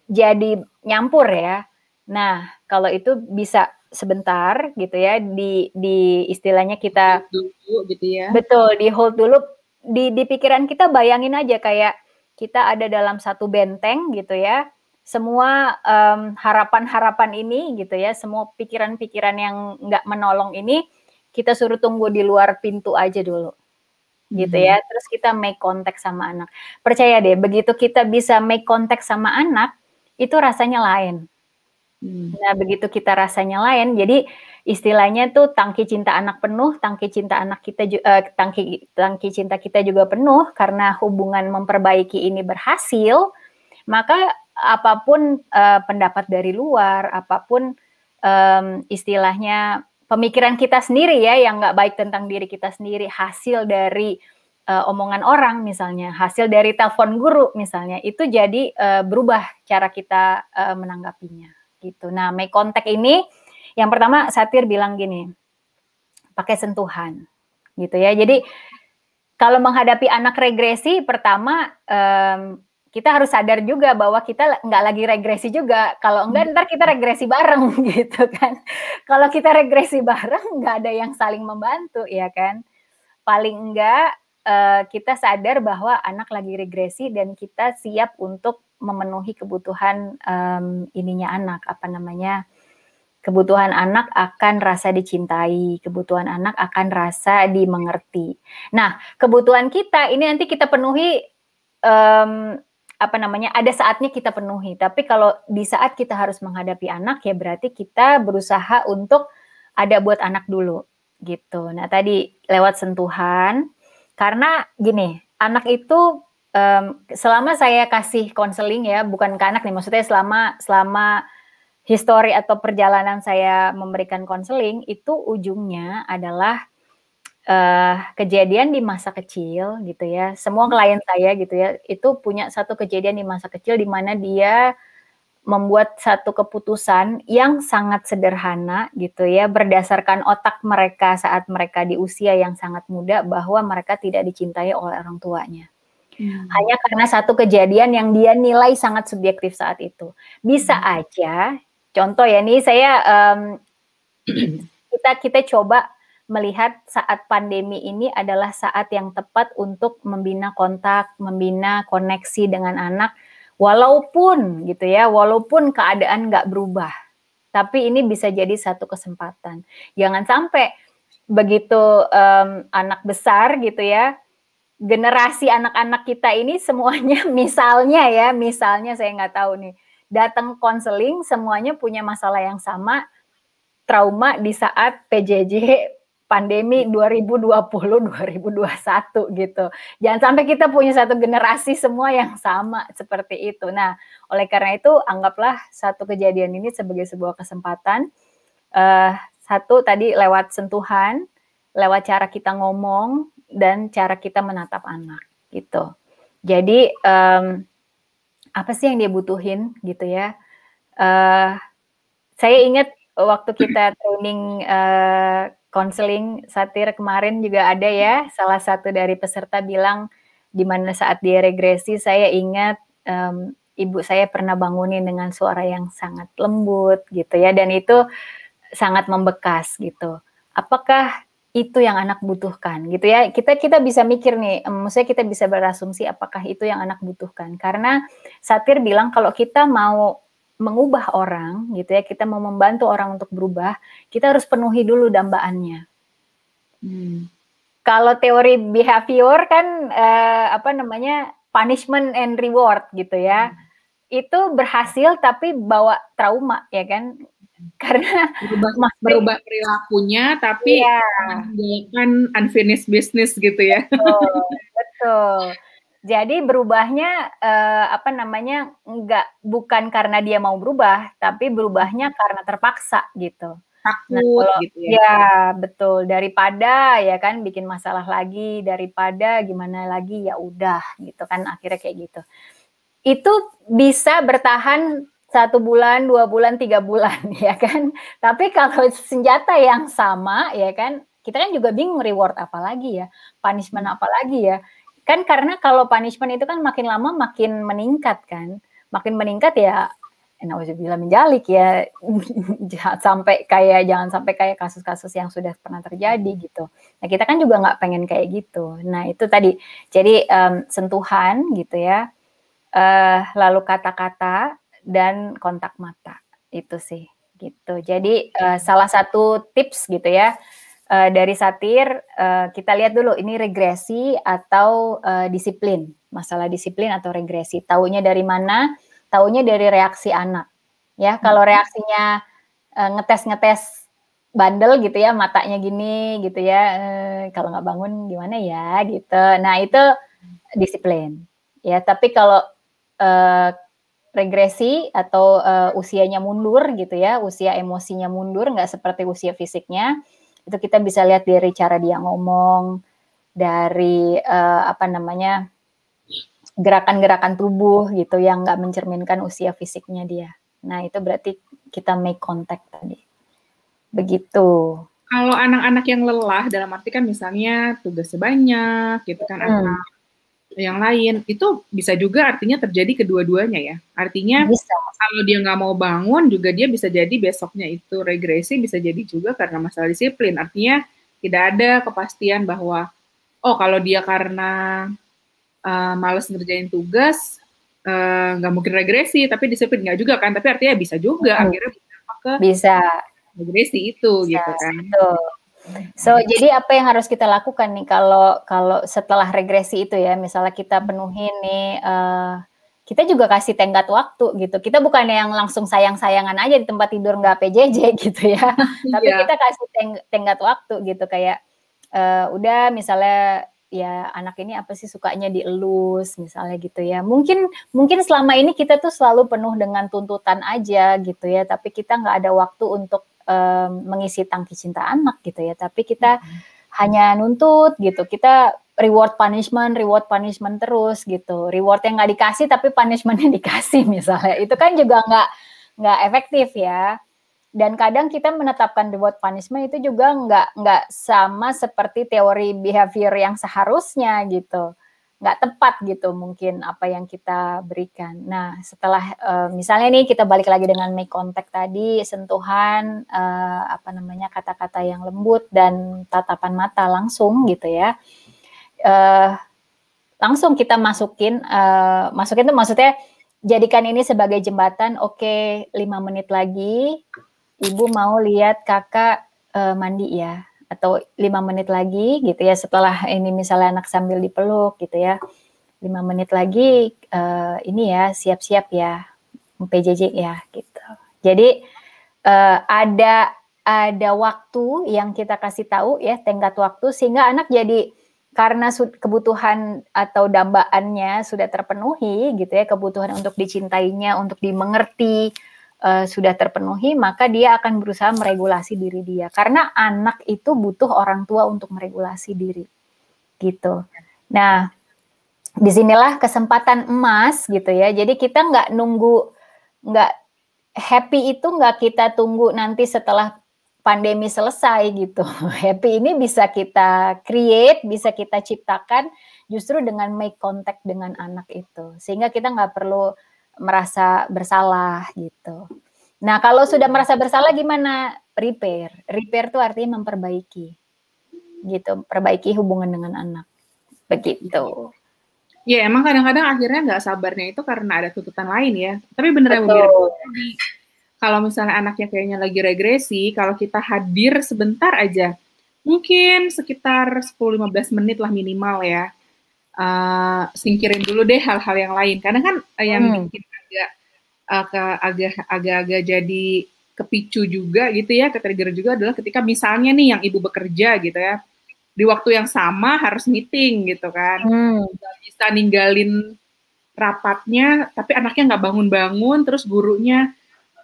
jadi nyampur ya. Nah, kalau itu bisa sebentar gitu ya, di istilahnya kita dulu gitu ya. Betul, di hold dulu. Di pikiran kita bayangin aja kayak kita ada dalam satu benteng gitu ya. Semua harapan-harapan ini gitu ya, semua pikiran-pikiran yang nggak menolong ini kita suruh tunggu di luar pintu aja dulu. Gitu ya. Terus kita make contact sama anak. Percaya deh, begitu kita bisa make contact sama anak, itu rasanya lain. Nah, begitu kita rasanya lain, jadi istilahnya tuh tangki cinta anak penuh, tangki cinta anak kita tangki cinta kita juga penuh karena hubungan memperbaiki ini berhasil, maka apapun pendapat dari luar, apapun istilahnya pemikiran kita sendiri ya yang nggak baik tentang diri kita sendiri, hasil dari omongan orang misalnya, hasil dari telepon guru misalnya, itu jadi berubah cara kita menanggapinya. Gitu. Nah, make contact ini yang pertama Satir bilang gini, pakai sentuhan, gitu ya. Jadi kalau menghadapi anak regresi, pertama kita harus sadar juga bahwa kita nggak lagi regresi juga. Kalau enggak ntar kita regresi bareng, gitu kan. Kalau kita regresi bareng, nggak ada yang saling membantu, ya kan. Paling enggak kita sadar bahwa anak lagi regresi dan kita siap untuk memenuhi kebutuhan ininya anak, apa namanya, kebutuhan anak akan rasa dicintai, kebutuhan anak akan rasa dimengerti. Nah, kebutuhan kita ini nanti kita penuhi apa namanya, ada saatnya kita penuhi. Tapi kalau di saat kita harus menghadapi anak ya berarti kita berusaha untuk ada buat anak dulu gitu. Nah, tadi lewat sentuhan, karena gini, anak itu selama saya kasih konseling ya, bukan ke anak nih, maksudnya selama histori atau perjalanan saya memberikan konseling, itu ujungnya adalah kejadian di masa kecil gitu ya. Semua klien saya gitu ya, itu punya satu kejadian di masa kecil di mana dia membuat satu keputusan yang sangat sederhana gitu ya, berdasarkan otak mereka saat mereka di usia yang sangat muda bahwa mereka tidak dicintai oleh orang tuanya. Hanya karena satu kejadian yang dia nilai sangat subjektif saat itu. Bisa aja, contoh ya nih saya kita coba melihat saat pandemi ini adalah saat yang tepat untuk membina kontak, membina koneksi dengan anak, walaupun gitu ya, walaupun keadaan nggak berubah, tapi ini bisa jadi satu kesempatan. Jangan sampai begitu anak besar gitu ya, generasi anak-anak kita ini semuanya misalnya saya nggak tahu nih, datang konseling semuanya punya masalah yang sama, trauma di saat PJJ pandemi 2020-2021 gitu. Jangan sampai kita punya satu generasi semua yang sama seperti itu. Nah, oleh karena itu anggaplah satu kejadian ini sebagai sebuah kesempatan. Satu tadi lewat sentuhan, lewat cara kita ngomong, dan cara kita menatap anak gitu. Jadi apa sih yang dia butuhin gitu ya. Saya ingat waktu kita training konseling Satir kemarin juga ada ya, salah satu dari peserta bilang di mana saat dia regresi, saya ingat ibu saya pernah bangunin dengan suara yang sangat lembut gitu ya, dan itu sangat membekas gitu. Apakah itu yang anak butuhkan gitu ya, kita bisa mikir nih, maksudnya kita bisa berasumsi apakah itu yang anak butuhkan, karena Satir bilang kalau kita mau mengubah orang gitu ya, kita mau membantu orang untuk berubah, kita harus penuhi dulu dambaannya. Kalau teori behavior kan apa namanya, punishment and reward gitu ya. Itu berhasil tapi bawa trauma ya kan. Karena berubah perilakunya tapi meninggalkan unfinished business gitu ya. Betul. Jadi berubahnya bukan karena dia mau berubah, tapi berubahnya karena terpaksa gitu. Takut gitu ya. Ya, betul. Daripada ya kan bikin masalah lagi, daripada gimana lagi, ya udah gitu kan, akhirnya kayak gitu. Itu bisa bertahan 1 bulan, 2 bulan, 3 bulan ya kan. Tapi kalau senjata yang sama ya kan, kita kan juga bingung reward apa lagi ya, punishment apa lagi ya. Kan karena kalau punishment itu kan makin lama makin meningkat kan. Makin meningkat ya nauzubillah menjalik ya. Jangan sampai kayak kasus-kasus yang sudah pernah terjadi gitu. Nah, kita kan juga nggak pengen kayak gitu. Nah, itu tadi. Jadi sentuhan gitu ya. Lalu kata-kata dan kontak mata. Itu sih gitu. Jadi salah satu tips gitu ya. Dari satir, kita lihat dulu ini regresi atau disiplin. Masalah disiplin atau regresi. Taunya dari mana? Taunya dari reaksi anak. Ya, kalau reaksinya ngetes bandel gitu ya, matanya gini gitu ya, kalau nggak bangun gimana ya gitu. Nah, itu disiplin. Ya, tapi kalau regresi atau usianya mundur gitu ya, usia emosinya mundur, nggak seperti usia fisiknya, itu kita bisa lihat dari cara dia ngomong, dari gerakan-gerakan tubuh gitu yang nggak mencerminkan usia fisiknya dia. Nah, itu berarti kita make contact tadi. Begitu. Kalau anak-anak yang lelah, dalam arti kan misalnya tugasnya banyak gitu kan, atau yang lain, itu bisa juga artinya terjadi kedua-duanya ya. Artinya bisa. Kalau dia nggak mau bangun juga dia bisa jadi besoknya itu regresi, bisa jadi juga karena masalah disiplin. Artinya tidak ada kepastian bahwa kalau dia karena males ngerjain tugas nggak mungkin regresi, tapi disiplin nggak juga kan. Tapi artinya bisa juga akhirnya bisa regresi itu bisa, gitu kan. Betul. So, jadi apa yang harus kita lakukan nih kalau setelah regresi itu ya, misalnya kita penuhin nih, kita juga kasih tenggat waktu gitu. Kita bukan yang langsung sayang-sayangan aja di tempat tidur nggak PJJ gitu ya, tapi kita kasih tenggat waktu gitu kayak udah misalnya ya anak ini apa sih sukanya dielus misalnya gitu ya. Mungkin selama ini kita tuh selalu penuh dengan tuntutan aja gitu ya, tapi kita nggak ada waktu untuk mengisi tangki cinta anak gitu ya, tapi kita hanya nuntut gitu, kita reward punishment terus gitu, reward yang nggak dikasih tapi punishmentnya dikasih misalnya, itu kan juga nggak efektif ya. Dan kadang kita menetapkan reward punishment itu juga nggak sama seperti teori behavior yang seharusnya gitu, nggak tepat gitu mungkin apa yang kita berikan. Nah, setelah misalnya nih kita balik lagi dengan make contact tadi, sentuhan, kata-kata yang lembut dan tatapan mata langsung gitu ya. Langsung kita masukin itu maksudnya jadikan ini sebagai jembatan. Oke, 5 menit lagi Ibu mau lihat kakak mandi ya, atau 5 menit lagi gitu ya, setelah ini misalnya anak sambil dipeluk gitu ya, 5 menit lagi ini ya, siap-siap ya, PJJ ya gitu. Jadi ada waktu yang kita kasih tahu ya, tenggat waktu, sehingga anak jadi karena kebutuhan atau dambaannya sudah terpenuhi gitu ya, kebutuhan untuk dicintainya, untuk dimengerti, sudah terpenuhi, maka dia akan berusaha meregulasi diri dia. Karena anak itu butuh orang tua untuk meregulasi diri. Gitu. Nah, disinilah kesempatan emas gitu ya. Jadi kita nggak happy itu nggak kita tunggu nanti setelah pandemi selesai gitu. Happy ini bisa kita create, bisa kita ciptakan justru dengan make contact dengan anak itu. Sehingga kita nggak perlu merasa bersalah gitu. Nah, kalau sudah merasa bersalah gimana? Repair. Repair itu artinya memperbaiki. Gitu, perbaiki hubungan dengan anak. Begitu. Ya, emang kadang-kadang akhirnya nggak sabarnya itu karena ada tuntutan lain ya. Tapi bener ya, kalau misalnya anaknya kayaknya lagi regresi, kalau kita hadir sebentar aja, mungkin sekitar 10-15 menit lah minimal ya, singkirin dulu deh hal-hal yang lain. Karena kan yang bikin agak-agak jadi kepicu juga gitu ya, ke-trigger juga adalah ketika misalnya nih yang ibu bekerja gitu ya, di waktu yang sama harus meeting gitu kan, nggak bisa ninggalin rapatnya, tapi anaknya nggak bangun-bangun, terus gurunya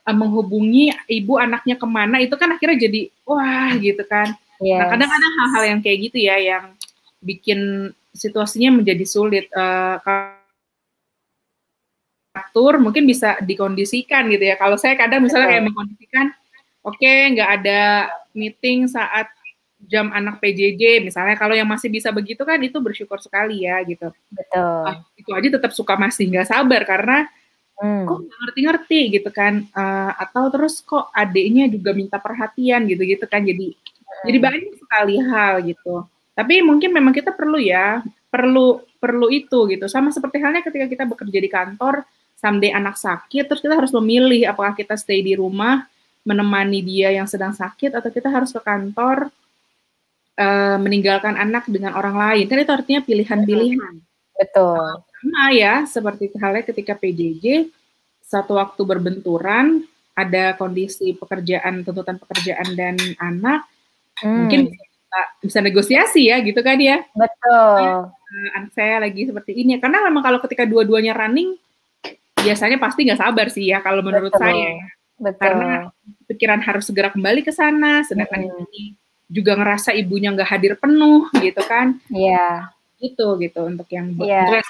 menghubungi ibu anaknya kemana, itu kan akhirnya jadi wah gitu kan. Yes. Nah kadang-kadang hal-hal yang kayak gitu ya, yang bikin situasinya menjadi sulit. Atur mungkin bisa dikondisikan gitu ya. Kalau saya kadang misalnya kayak mengkondisikan, oke, nggak ada meeting saat jam anak PJJ misalnya. Kalau yang masih bisa begitu kan itu bersyukur sekali ya gitu. Betul. Itu aja tetap suka masih nggak sabar karena kok nggak ngerti-ngerti gitu kan. Atau terus kok adiknya juga minta perhatian gitu-gitu kan. Jadi banyak sekali hal gitu. Tapi mungkin memang kita perlu ya, perlu itu gitu. Sama seperti halnya ketika kita bekerja di kantor, someday anak sakit, terus kita harus memilih apakah kita stay di rumah menemani dia yang sedang sakit atau kita harus ke kantor meninggalkan anak dengan orang lain. Kan itu artinya pilihan-pilihan. Betul. Sama ya, seperti halnya ketika PJJ, satu waktu berbenturan, ada kondisi pekerjaan, tuntutan pekerjaan dan anak, mungkin bisa negosiasi ya gitu kan ya. Betul. Anak saya lagi seperti ini. Karena memang kalau ketika dua-duanya running, biasanya pasti nggak sabar sih ya kalau menurut saya. Betul. Karena pikiran harus segera kembali ke sana, sedangkan ini juga ngerasa ibunya nggak hadir penuh gitu kan. Iya. Gitu untuk yang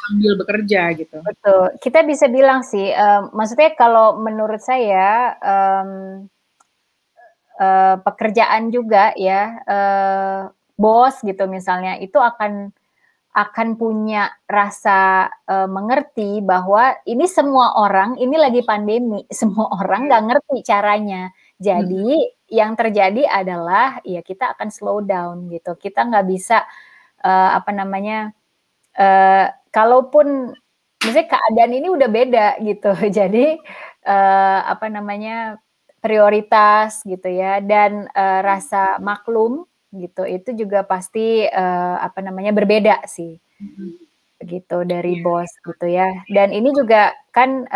sambil bekerja gitu. Betul. Kita bisa bilang sih, maksudnya kalau menurut saya pekerjaan juga ya, bos gitu misalnya, itu akan punya rasa mengerti bahwa ini semua orang, ini lagi pandemi, semua orang nggak ngerti caranya. Jadi yang terjadi adalah ya kita akan slow down gitu. Kita nggak bisa kalaupun misalnya keadaan ini udah beda gitu. Jadi prioritas gitu ya, dan rasa maklum gitu, itu juga pasti berbeda sih. Begitu dari bos gitu ya. Dan ini juga kan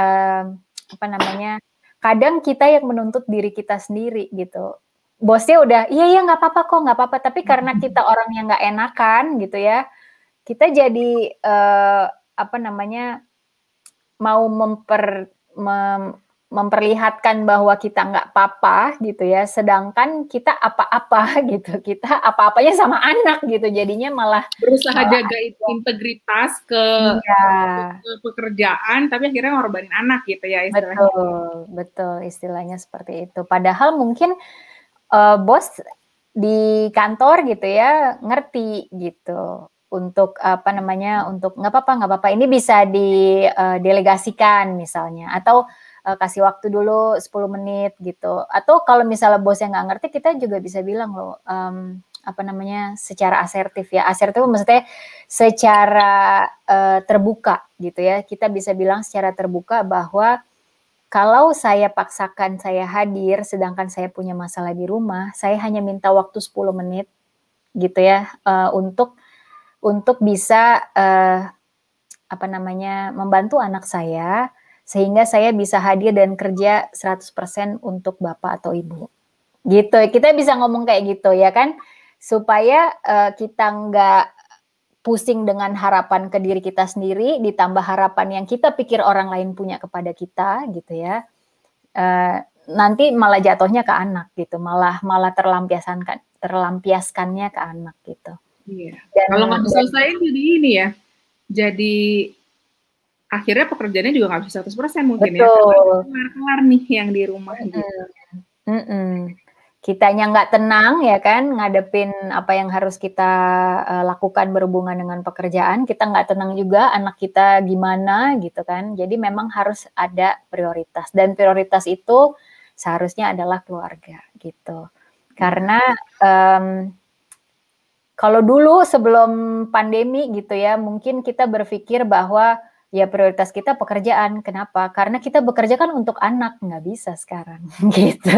kadang kita yang menuntut diri kita sendiri gitu. Bosnya udah, iya nggak apa-apa kok, nggak apa-apa. Tapi karena kita orang yang nggak enakan gitu ya, kita jadi mau memperlihatkan bahwa kita nggak apa-apa gitu ya, sedangkan kita apa-apa gitu, kita apa-apanya sama anak gitu, jadinya malah berusaha jaga integritas ke pekerjaan, tapi akhirnya ngorbanin anak gitu ya istilahnya. Betul, istilahnya seperti itu. Padahal mungkin bos di kantor gitu ya ngerti gitu untuk untuk nggak apa-apa, ini bisa didelegasikan misalnya, atau kasih waktu dulu 10 menit gitu. Atau kalau misalnya bosnya nggak ngerti, kita juga bisa bilang loh, secara asertif ya. Asertif maksudnya secara terbuka gitu ya. Kita bisa bilang secara terbuka bahwa kalau saya paksakan saya hadir, sedangkan saya punya masalah di rumah, saya hanya minta waktu 10 menit gitu ya, untuk bisa membantu anak saya, sehingga saya bisa hadir dan kerja 100% untuk bapak atau ibu. Gitu, kita bisa ngomong kayak gitu ya kan, supaya kita nggak pusing dengan harapan ke diri kita sendiri, ditambah harapan yang kita pikir orang lain punya kepada kita gitu ya. Nanti malah jatuhnya ke anak gitu, malah terlampiaskannya ke anak gitu. Iya. Kalau nggak diselesaikan jadi ini ya, jadi akhirnya pekerjaannya juga nggak bisa 100% mungkin ya, karena kelar nih yang di rumah gitu. Kitanya nggak tenang ya kan, ngadepin apa yang harus kita lakukan berhubungan dengan pekerjaan, kita nggak tenang juga, anak kita gimana gitu kan. Jadi memang harus ada prioritas, dan prioritas itu seharusnya adalah keluarga gitu. Karena kalau dulu sebelum pandemi gitu ya, mungkin kita berpikir bahwa ya prioritas kita pekerjaan. Kenapa? Karena kita bekerja kan untuk anak, nggak bisa sekarang gitu.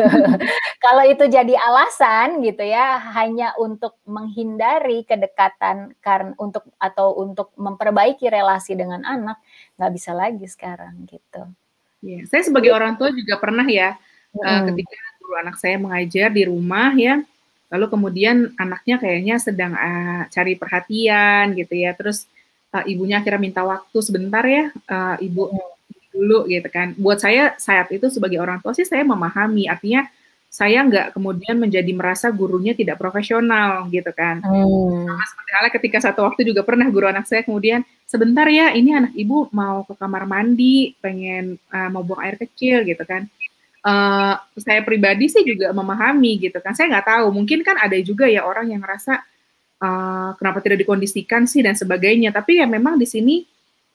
Kalau itu jadi alasan gitu ya, hanya untuk menghindari kedekatan untuk memperbaiki relasi dengan anak, nggak bisa lagi sekarang gitu. Ya, saya sebagai orang tua juga pernah ya, ketika guru anak saya mengajar di rumah ya, lalu kemudian anaknya kayaknya sedang cari perhatian gitu ya, terus ibunya akhirnya minta waktu sebentar ya, ibu dulu gitu kan. Buat saya saat itu sebagai orang tua sih saya memahami, artinya saya nggak kemudian menjadi merasa gurunya tidak profesional gitu kan. Sama seperti halnya ketika satu waktu juga pernah guru anak saya kemudian, sebentar ya, ini anak ibu mau ke kamar mandi, pengen mau buang air kecil gitu kan. Saya pribadi sih juga memahami gitu kan. Saya nggak tahu, mungkin kan ada juga ya orang yang ngerasa kenapa tidak dikondisikan sih dan sebagainya. Tapi ya memang di sini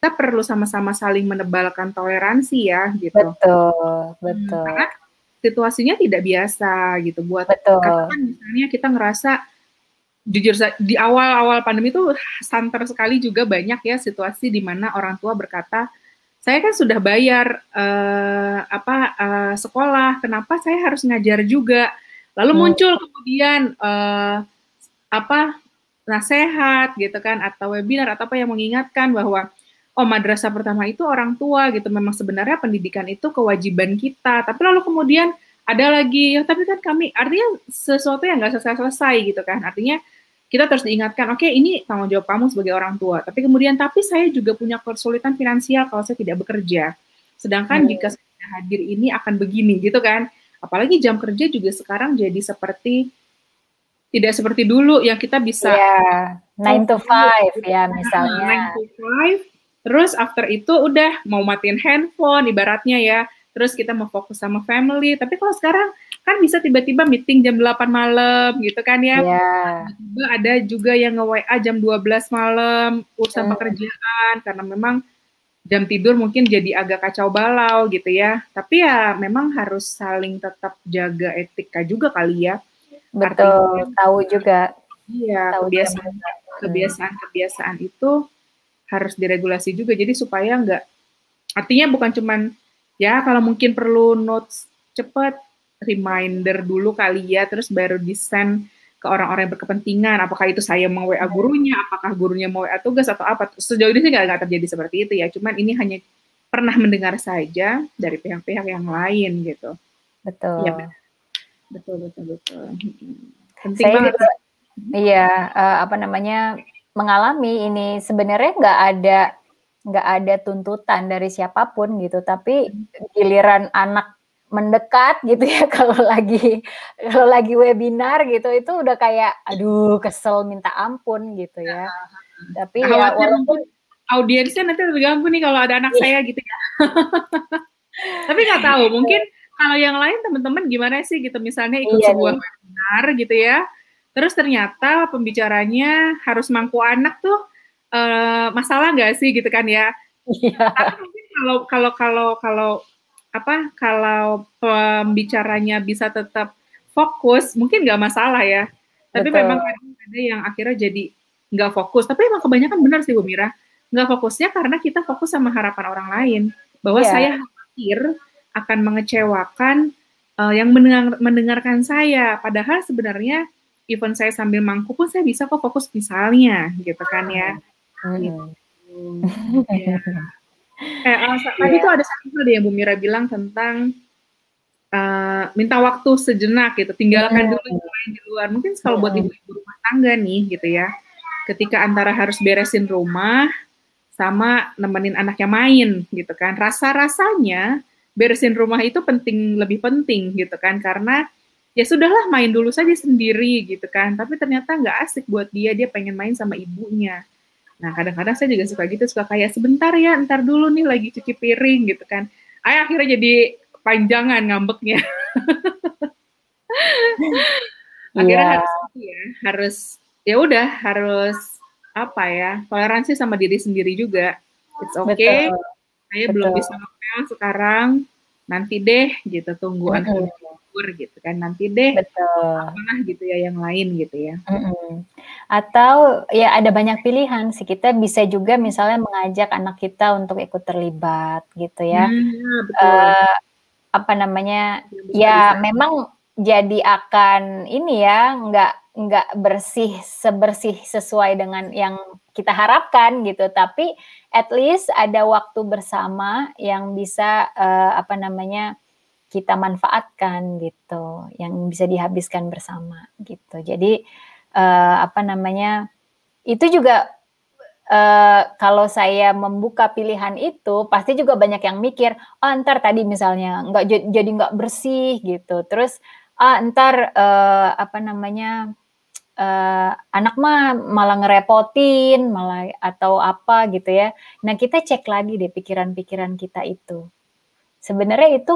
kita perlu sama-sama saling menebalkan toleransi ya gitu. Betul. Karena situasinya tidak biasa gitu. Buat kan misalnya kita ngerasa jujur di awal-awal pandemi itu santer sekali juga banyak ya situasi di mana orang tua berkata, saya kan sudah bayar sekolah, kenapa saya harus ngajar juga? Lalu muncul kemudian nasihat gitu kan, atau webinar atau apa yang mengingatkan bahwa madrasah pertama itu orang tua gitu. Memang sebenarnya pendidikan itu kewajiban kita. Tapi lalu kemudian ada lagi, tapi kan kami, artinya sesuatu yang nggak selesai-selesai gitu kan. Artinya kita terus diingatkan, oke, ini tanggung jawab kamu sebagai orang tua. Tapi kemudian, tapi saya juga punya kesulitan finansial kalau saya tidak bekerja. Sedangkan jika saya tidak hadir ini akan begini gitu kan. Apalagi jam kerja juga sekarang jadi tidak seperti dulu yang kita bisa 9 to 5 ya misalnya. 9 to 5, terus after itu udah mau matiin handphone ibaratnya ya, terus kita mau fokus sama family. Tapi kalau sekarang kan bisa tiba-tiba meeting jam 8 malam gitu kan ya. Tiba-tiba ada juga yang nge-WA jam 12 malam urusan pekerjaan karena memang jam tidur mungkin jadi agak kacau balau gitu ya. Tapi ya memang harus saling tetap jaga etika juga kali ya. Betul, tahu juga. Iya, kebiasaan itu harus diregulasi juga. Jadi supaya nggak, artinya bukan cuman ya kalau mungkin perlu notes cepat, reminder dulu kali ya, terus baru di-send ke orang-orang yang berkepentingan. Apakah itu saya mau WA gurunya, apakah gurunya mau WA tugas atau apa. Sejauh ini sih nggak terjadi seperti itu ya. Cuman ini hanya pernah mendengar saja dari pihak-pihak yang lain gitu. Betul. Ya, betul. Penting saya banget. juga, mengalami ini sebenarnya nggak ada tuntutan dari siapapun gitu, tapi giliran anak mendekat gitu ya, kalau lagi webinar gitu, itu udah kayak aduh kesel minta ampun gitu ya. Tapi ya walaupun audiensnya nanti terganggu nih kalau ada anak saya gitu ya. Tapi nggak tahu, mungkin kalau yang lain teman-teman gimana sih gitu, misalnya ikut sebuah webinar gitu ya, terus ternyata pembicaranya harus mangku anak tuh, masalah nggak sih gitu kan ya? Tapi mungkin kalau pembicaranya bisa tetap fokus, mungkin nggak masalah ya. Tapi memang ada yang akhirnya jadi nggak fokus. Tapi emang kebanyakan benar sih Bu Mira, nggak fokusnya karena kita fokus sama harapan orang lain, bahwa saya khawatir akan mengecewakan yang mendengarkan saya. Padahal sebenarnya even saya sambil mangku pun saya bisa kok fokus misalnya, gitu kan ya. Gitu. Ya. Tadi tuh ada satu hal yang Bu Mira bilang tentang minta waktu sejenak gitu, tinggalkan dulu yang lain di luar. Mungkin kalau buat ibu-ibu rumah tangga nih gitu ya, ketika antara harus beresin rumah sama nemenin anaknya main gitu kan, rasa-rasanya beresin rumah itu lebih penting gitu kan, karena ya sudahlah main dulu saja sendiri gitu kan, tapi ternyata nggak asik buat dia pengen main sama ibunya. Nah kadang-kadang saya juga suka gitu, suka kayak sebentar ya, ntar dulu nih lagi cuci piring gitu kan, akhirnya jadi panjangan ngambeknya. Akhirnya harus toleransi sama diri sendiri juga. It's okay. Saya belum bisa ngepel sekarang, nanti deh gitu, tunggu anak diatur gitu kan, nanti deh Betul. apalah gitu ya yang lain gitu ya. Atau ya ada banyak pilihan sih, kita bisa juga misalnya mengajak anak kita untuk ikut terlibat gitu ya. Ya, betul. Eee, apa namanya, Bisa-bisa. ya memang jadi akan ini ya, nggak sebersih sesuai dengan yang kita harapkan gitu, tapi at least ada waktu bersama yang bisa, apa namanya, kita manfaatkan gitu, yang bisa dihabiskan bersama gitu. Jadi, apa namanya, itu juga, kalau saya membuka pilihan itu, pasti juga banyak yang mikir, "Ah, entar tadi misalnya nggak jadi nggak bersih," gitu. Terus, "Ah, entar, apa namanya, anak mah malah ngerepotin, malah atau apa," gitu ya. Nah, kita cek lagi deh pikiran-pikiran kita itu. Sebenarnya itu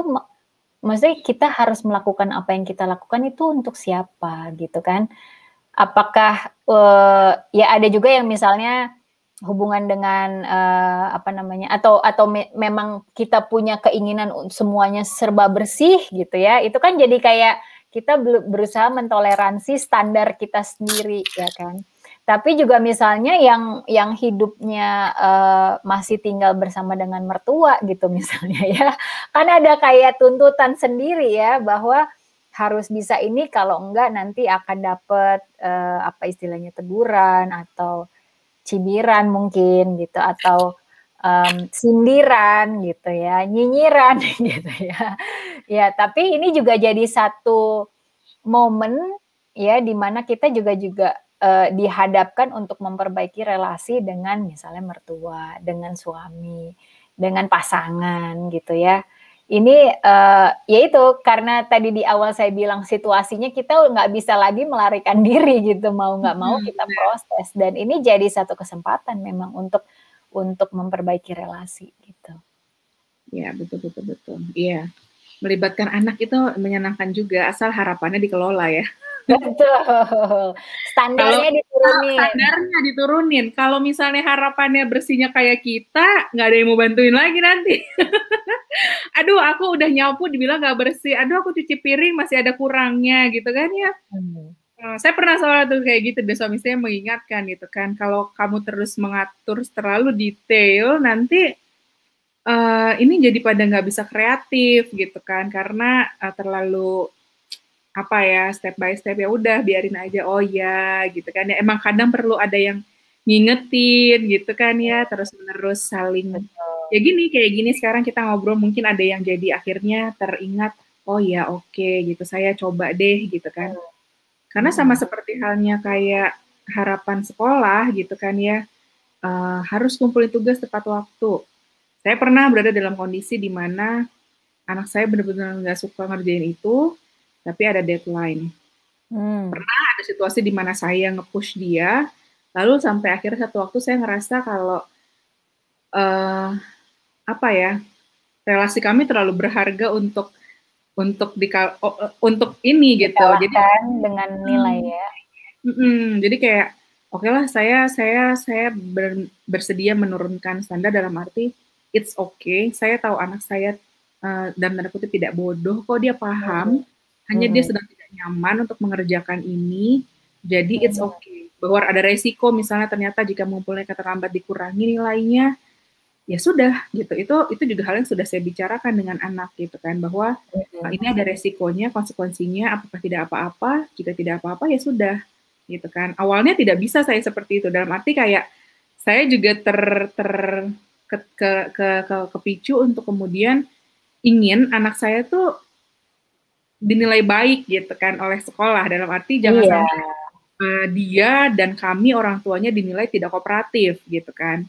maksudnya kita harus melakukan apa yang kita lakukan itu untuk siapa, gitu kan. Apakah, ya ada juga yang misalnya hubungan dengan, apa namanya, atau memang kita punya keinginan semuanya serba bersih gitu ya, itu kan jadi kayak kita berusaha mentoleransi standar kita sendiri ya kan. Tapi juga misalnya yang hidupnya, masih tinggal bersama dengan mertua gitu misalnya ya, kan ada kayak tuntutan sendiri ya bahwa harus bisa ini, kalau enggak nanti akan dapet, apa istilahnya, teguran atau cibiran mungkin gitu, atau, sindiran gitu ya, nyinyiran gitu ya. Ya, tapi ini juga jadi satu momen ya, di mana kita juga, dihadapkan untuk memperbaiki relasi dengan misalnya mertua, dengan suami, dengan pasangan gitu ya. Ini, ya itu, karena tadi di awal saya bilang situasinya kita nggak bisa lagi melarikan diri gitu, mau nggak mau kita Benar. proses, dan ini jadi satu kesempatan memang untuk memperbaiki relasi gitu. Ya, betul betul betul. Iya. Melibatkan anak itu menyenangkan juga, asal harapannya dikelola ya. Betul, Kalau standarnya diturunin. standarnya diturunin, kalau misalnya harapannya bersihnya kayak kita, nggak ada yang mau bantuin lagi nanti. Aduh, aku udah nyapu dibilang nggak bersih, aduh aku cuci piring masih ada kurangnya gitu kan ya. Saya pernah soal tuh kayak gitu, dan suami saya mengingatkan gitu kan, kalau kamu terus mengatur terlalu detail, nanti ini jadi pada nggak bisa kreatif gitu kan, karena terlalu apa ya, step by step, ya udah biarin aja, oh ya gitu kan ya, emang kadang perlu ada yang ngingetin gitu kan ya, terus menerus saling Betul. ya gini, kayak gini sekarang kita ngobrol mungkin ada yang jadi akhirnya teringat, oh ya oke gitu, saya coba deh gitu kan. Karena sama seperti halnya kayak harapan sekolah gitu kan ya, harus kumpulin tugas tepat waktu. Saya pernah berada dalam kondisi di mana anak saya benar-benar nggak suka ngerjain itu, tapi ada deadline. Mmm. Pernah ada situasi di mana saya nge-push dia, lalu sampai akhirnya satu waktu saya ngerasa kalau, eee, apa ya, relasi kami terlalu berharga untuk untuk ini gitu. Jadi Dikalahkan dengan nilai mhm, ya. jadi kayak, oke lah saya bersedia menurunkan standar dalam arti, it's okay, saya tahu anak saya, dalam tanda kutip "tidak bodoh" kok, dia Mhm, paham, hanya dia mhm, sedang tidak nyaman untuk mengerjakan ini, jadi it's mhm. okay. Bahwa ada resiko misalnya ternyata jika mengumpulnya keterlambat dikurangi nilainya, ya sudah gitu, itu juga hal yang sudah saya bicarakan dengan anak gitu kan, bahwa, Mhm. ini ada resikonya, konsekuensinya, apakah tidak apa-apa, jika tidak apa-apa ya sudah, gitu kan. Awalnya tidak bisa saya seperti itu, dalam arti kayak, saya juga ter ter kepicu untuk kemudian ingin anak saya tuh dinilai baik gitu kan oleh sekolah, dalam arti jangan Iya. sampai, dia dan kami orang tuanya dinilai tidak kooperatif gitu kan.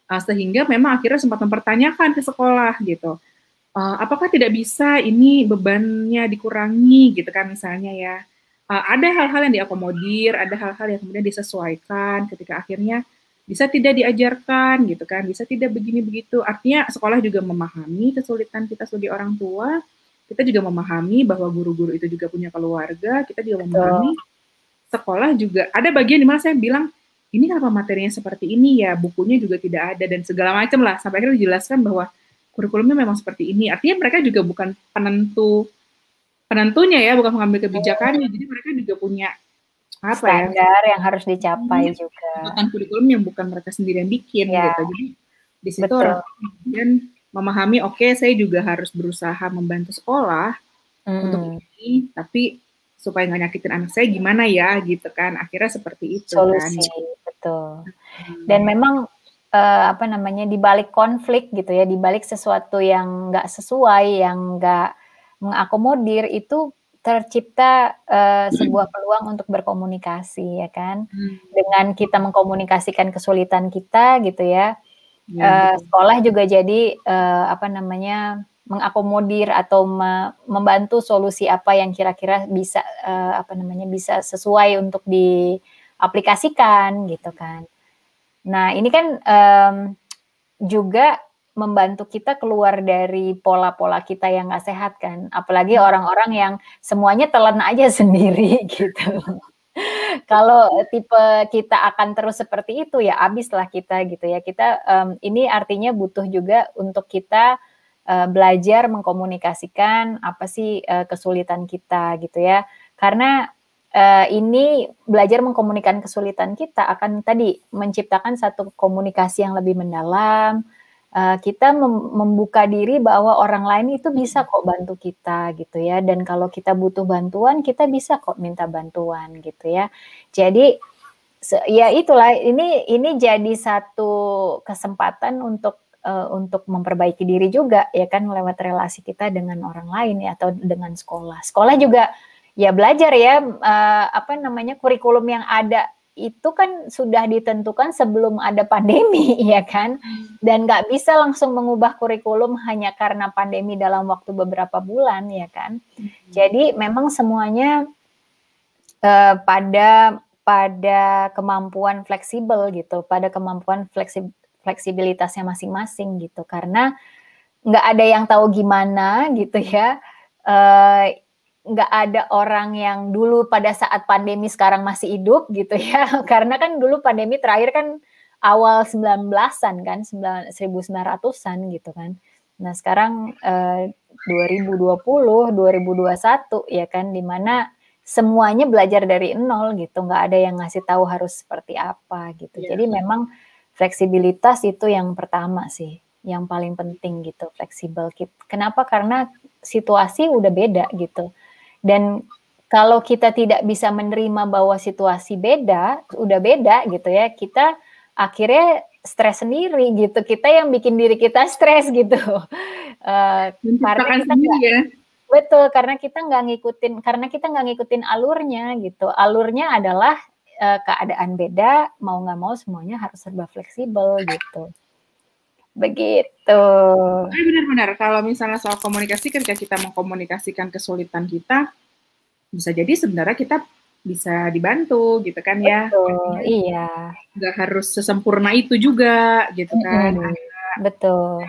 Sehingga memang akhirnya sempat mempertanyakan ke sekolah gitu, apakah tidak bisa ini bebannya dikurangi gitu kan misalnya ya. Ada hal-hal yang diakomodir, ada hal-hal yang kemudian disesuaikan ketika akhirnya bisa tidak diajarkan gitu kan, bisa tidak begini begitu. Artinya sekolah juga memahami kesulitan kita sebagai orang tua, kita juga memahami bahwa guru-guru itu juga punya keluarga, kita juga Betul. memahami sekolah juga ada bagian di mana saya bilang, "Ini kenapa materinya seperti ini ya, bukunya juga tidak ada," dan segala macam lah, sampai akhirnya dijelaskan bahwa kurikulumnya memang seperti ini. Artinya mereka juga bukan penentu penentunya ya, bukan pengambil kebijakannya. Jadi mereka juga punya apa ya? Standar yang harus dicapai juga. Tentang kurikulum yang bukan mereka sendiri yang bikin gitu. Jadi di situ orang kemudian memahami, oke, saya juga harus berusaha membantu sekolah untuk ini, tapi supaya nggak nyakitin anak saya gimana ya gitu kan. Akhirnya seperti itu solusi, kan. Betul. Dan memang apa namanya, di balik konflik gitu ya, di balik sesuatu yang nggak sesuai, yang nggak mengakomodir, itu tercipta sebuah peluang untuk berkomunikasi ya kan. Dengan kita mengkomunikasikan kesulitan kita gitu ya, sekolah juga jadi apa namanya, mengakomodir atau membantu solusi apa yang kira-kira bisa apa namanya, bisa sesuai untuk diaplikasikan gitu kan. Nah ini kan juga membantu kita keluar dari pola-pola kita yang nggak sehat kan, apalagi orang-orang yang semuanya telan aja sendiri gitu. Kalau tipe kita akan terus seperti itu ya habislah kita gitu ya. Kita ini artinya butuh juga untuk kita belajar mengkomunikasikan apa sih kesulitan kita gitu ya. Karena ini belajar mengkomunikasikan kesulitan kita akan tadi menciptakan satu komunikasi yang lebih mendalam. Kita membuka diri bahwa orang lain itu bisa kok bantu kita gitu ya, dan kalau kita butuh bantuan kita bisa kok minta bantuan gitu ya. Jadi ya itulah, ini jadi satu kesempatan untuk memperbaiki diri juga ya kan, lewat relasi kita dengan orang lain ya, atau dengan sekolah. Sekolah juga ya belajar ya apa namanya, kurikulum yang ada itu kan sudah ditentukan sebelum ada pandemi ya kan, dan nggak bisa langsung mengubah kurikulum hanya karena pandemi dalam waktu beberapa bulan ya kan. Jadi memang semuanya pada kemampuan fleksibel gitu, pada kemampuan fleksibilitasnya masing-masing gitu, karena nggak ada yang tahu gimana gitu ya. Nggak ada orang yang dulu pada saat pandemi sekarang masih hidup gitu ya, karena kan dulu pandemi terakhir kan awal 19-an kan, 1900-an gitu kan. Nah sekarang 2020, 2021 ya kan, dimana semuanya belajar dari nol gitu, nggak ada yang ngasih tahu harus seperti apa gitu. Jadi memang fleksibilitas itu yang pertama sih, yang paling penting gitu, fleksibel. Kenapa? Karena situasi udah beda gitu. Dan kalau kita tidak bisa menerima bahwa situasi udah beda gitu ya, kita akhirnya stres sendiri gitu. Kita yang bikin diri kita stres gitu. Karena kita betul, karena kita nggak ngikutin alurnya gitu. Alurnya adalah keadaan beda, mau nggak mau semuanya harus serba fleksibel gitu. Begitu. Benar-benar, kalau misalnya soal komunikasi, ketika kita mengkomunikasikan kesulitan kita, bisa jadi sebenarnya kita bisa dibantu gitu kan ya. Betul, iya. Nggak harus sesempurna itu juga gitu kan. Betul.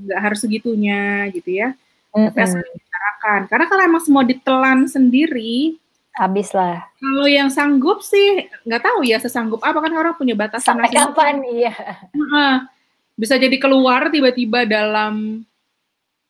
Nggak harus segitunya gitu ya. Tapi asal dibicarakan. Karena kalau emang semua ditelan sendiri, habislah. Kalau yang sanggup sih nggak tahu ya sesanggup apa, kan orang punya batasan. Sampai kapan, iya. Bisa jadi keluar tiba-tiba dalam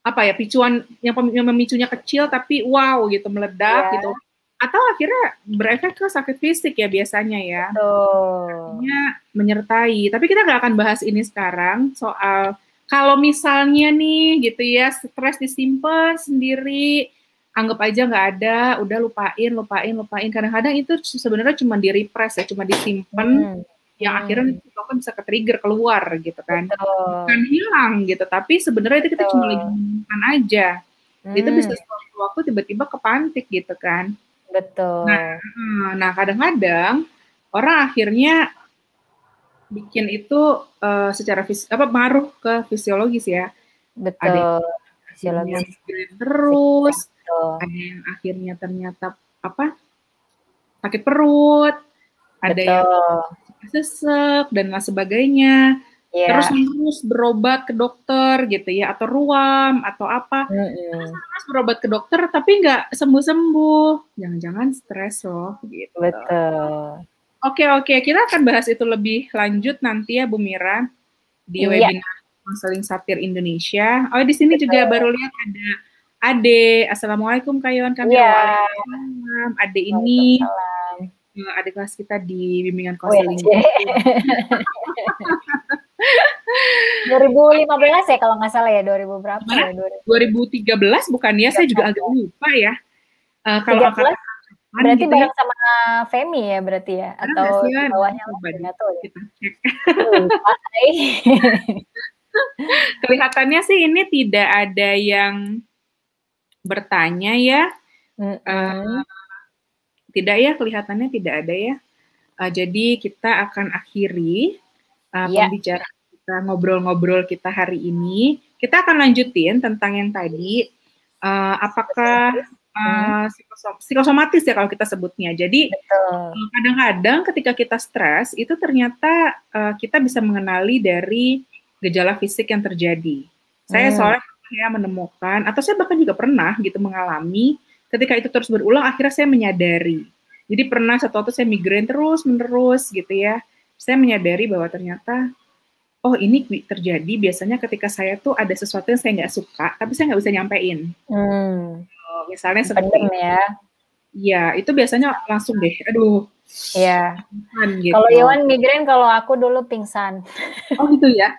apa ya, picuan yang memicunya kecil tapi wow gitu, meledak gitu, atau akhirnya berefek ke sakit fisik ya biasanya ya. Artinya menyertai. Tapi kita nggak akan bahas ini sekarang, soal kalau misalnya nih gitu ya, stres disimpan sendiri, anggap aja nggak ada, udah lupain. Kadang-kadang itu sebenarnya cuma di-repress ya, cuma disimpan, yang akhirnya itu kan bisa ke-trigger keluar gitu kan. Bukan hilang gitu, tapi sebenarnya itu kita cuma lagi menyimpan aja. Itu bisa suatu waktu tiba-tiba kepantik gitu kan. Betul. Nah kadang-kadang orang akhirnya bikin itu secara pengaruh ke fisiologis ya. Betul. Fisiologis. Terus ada yang akhirnya ternyata sakit perut, ada yang sesek dan lain sebagainya. Terus berobat ke dokter gitu ya, atau ruam atau apa. Terus berobat ke dokter tapi nggak sembuh-sembuh. Jangan-jangan stres loh gitu. Betul. Oke, kita akan bahas itu lebih lanjut nanti ya Bu Mira di webinar Konseling Satir Indonesia. Oh, di sini juga baru lihat ada Ade. Assalamualaikum Kak Yon Kamil. Iya. Waalaikumsalam. Ade ini Waalaikumsalam. adik kelas kita di bimbingan konseling. WC. 2015 ya kalau nggak salah ya, 2000 berapa ya? 2013 bukan ya? Saya juga agak lupa ya. Kalau 13 angkatan berarti gitu bareng ya. sama Femi ya berarti ya? Ada Atau nggak sih ya? di bawahnya Coba lagi, nggak tahu ya. kita cek. Lupa, Kelihatannya sih ini tidak ada yang bertanya ya. Tidak ya, kelihatannya tidak ada ya. Jadi kita akan akhiri pembicaraan kita, ngobrol-ngobrol kita hari ini. Kita akan lanjutin tentang yang tadi, apakah psikosomatis ya kalau kita sebutnya. Jadi kadang-kadang ketika kita stres, itu ternyata kita bisa mengenali dari gejala fisik yang terjadi. Saya soalnya menemukan, atau saya bahkan juga pernah gitu mengalami, ketika itu terus berulang, akhirnya saya menyadari. Jadi pernah satu waktu saya migrain terus-menerus gitu ya. Saya menyadari bahwa ternyata, oh ini terjadi biasanya ketika saya tuh ada sesuatu yang saya nggak suka, tapi saya nggak bisa nyampein. Misalnya seperti ya. Iya, itu biasanya langsung deh, aduh. Iya. Gitu. Kalau Iwan migrain, kalau aku dulu pingsan. Oh gitu ya?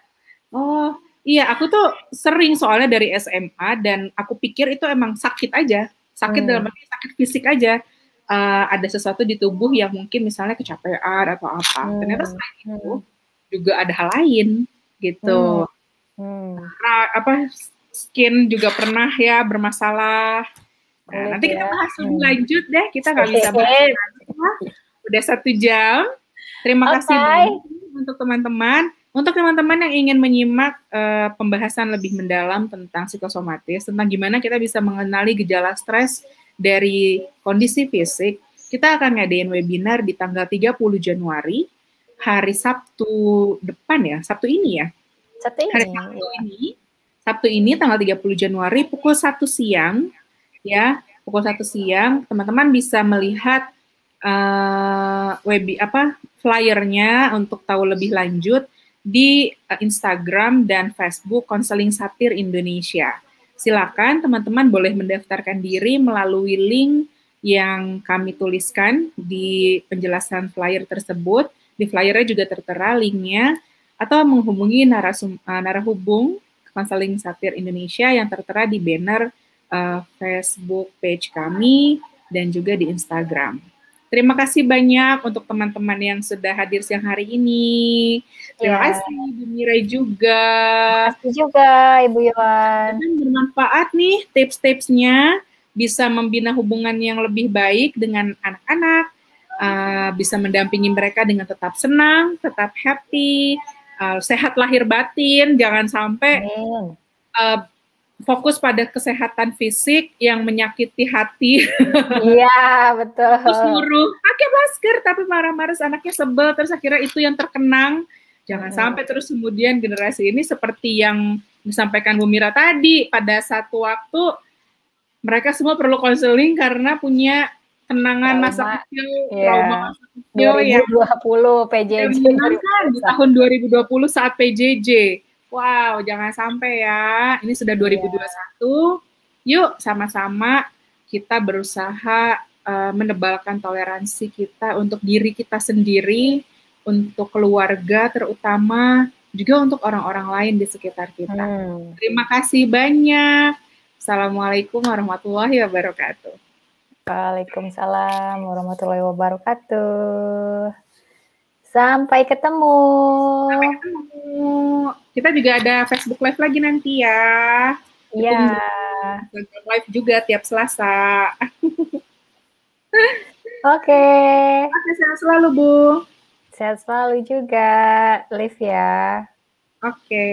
Oh iya, aku tuh sering soalnya dari SMA dan aku pikir itu emang sakit aja. Sakit dalam arti sakit fisik aja. Ada sesuatu di tubuh yang mungkin misalnya kecapean atau apa. Ternyata selain itu juga ada hal lain gitu. Skin juga pernah ya bermasalah. Nah, nanti kita bahas lebih lanjut deh. Kita nggak bisa bahas udah 1 jam. Terima kasih banyak untuk teman-teman. Untuk teman-teman yang ingin menyimak pembahasan lebih mendalam tentang psikosomatis, tentang gimana kita bisa mengenali gejala stres dari kondisi fisik, kita akan ngadain webinar di tanggal 30 Januari, hari Sabtu depan ya, Sabtu ini ya. Sabtu ini tanggal 30 Januari pukul 1 siang ya, pukul 1 siang teman-teman bisa melihat flyernya untuk tahu lebih lanjut di Instagram dan Facebook Konseling Satir Indonesia. Silakan teman-teman boleh mendaftarkan diri melalui link yang kami tuliskan di penjelasan flyer tersebut. Di flyernya juga tertera linknya, atau menghubungi narahubung Konseling Satir Indonesia yang tertera di banner Facebook page kami dan juga di Instagram. Terima kasih banyak untuk teman-teman yang sudah hadir siang hari ini. Terima kasih Bu Mira juga. Terima kasih juga Ibu Yohan. Bermanfaat nih tips-tipsnya, bisa membina hubungan yang lebih baik dengan anak-anak, bisa mendampingi mereka dengan tetap senang, tetap happy, sehat lahir batin, jangan sampai fokus pada kesehatan fisik yang menyakiti hati. Iya, betul. Terus suruh pakai masker, tapi marah-marah anaknya sebel, terus akhirnya itu yang terkenang. Jangan sampai terus kemudian generasi ini seperti yang disampaikan Bu Mira tadi, pada satu waktu mereka semua perlu konseling karena punya kenangan masa kecil, trauma masa kecil 2020 PJJ. Di tahun 2020 saat PJJ. Wow, jangan sampai ya. Ini sudah 2021. Yuk sama-sama kita berusaha menebalkan toleransi kita untuk diri kita sendiri, untuk keluarga terutama, juga untuk orang-orang lain di sekitar kita. Terima kasih banyak. Assalamualaikum warahmatullahi wabarakatuh. Waalaikumsalam warahmatullahi wabarakatuh. Sampai ketemu. Sampai ketemu. Kita juga ada Facebook Live lagi nanti ya. Iya. Facebook Live juga tiap Selasa. Oke. Sehat selalu, Bu. Sehat selalu juga, Liv ya. Oke.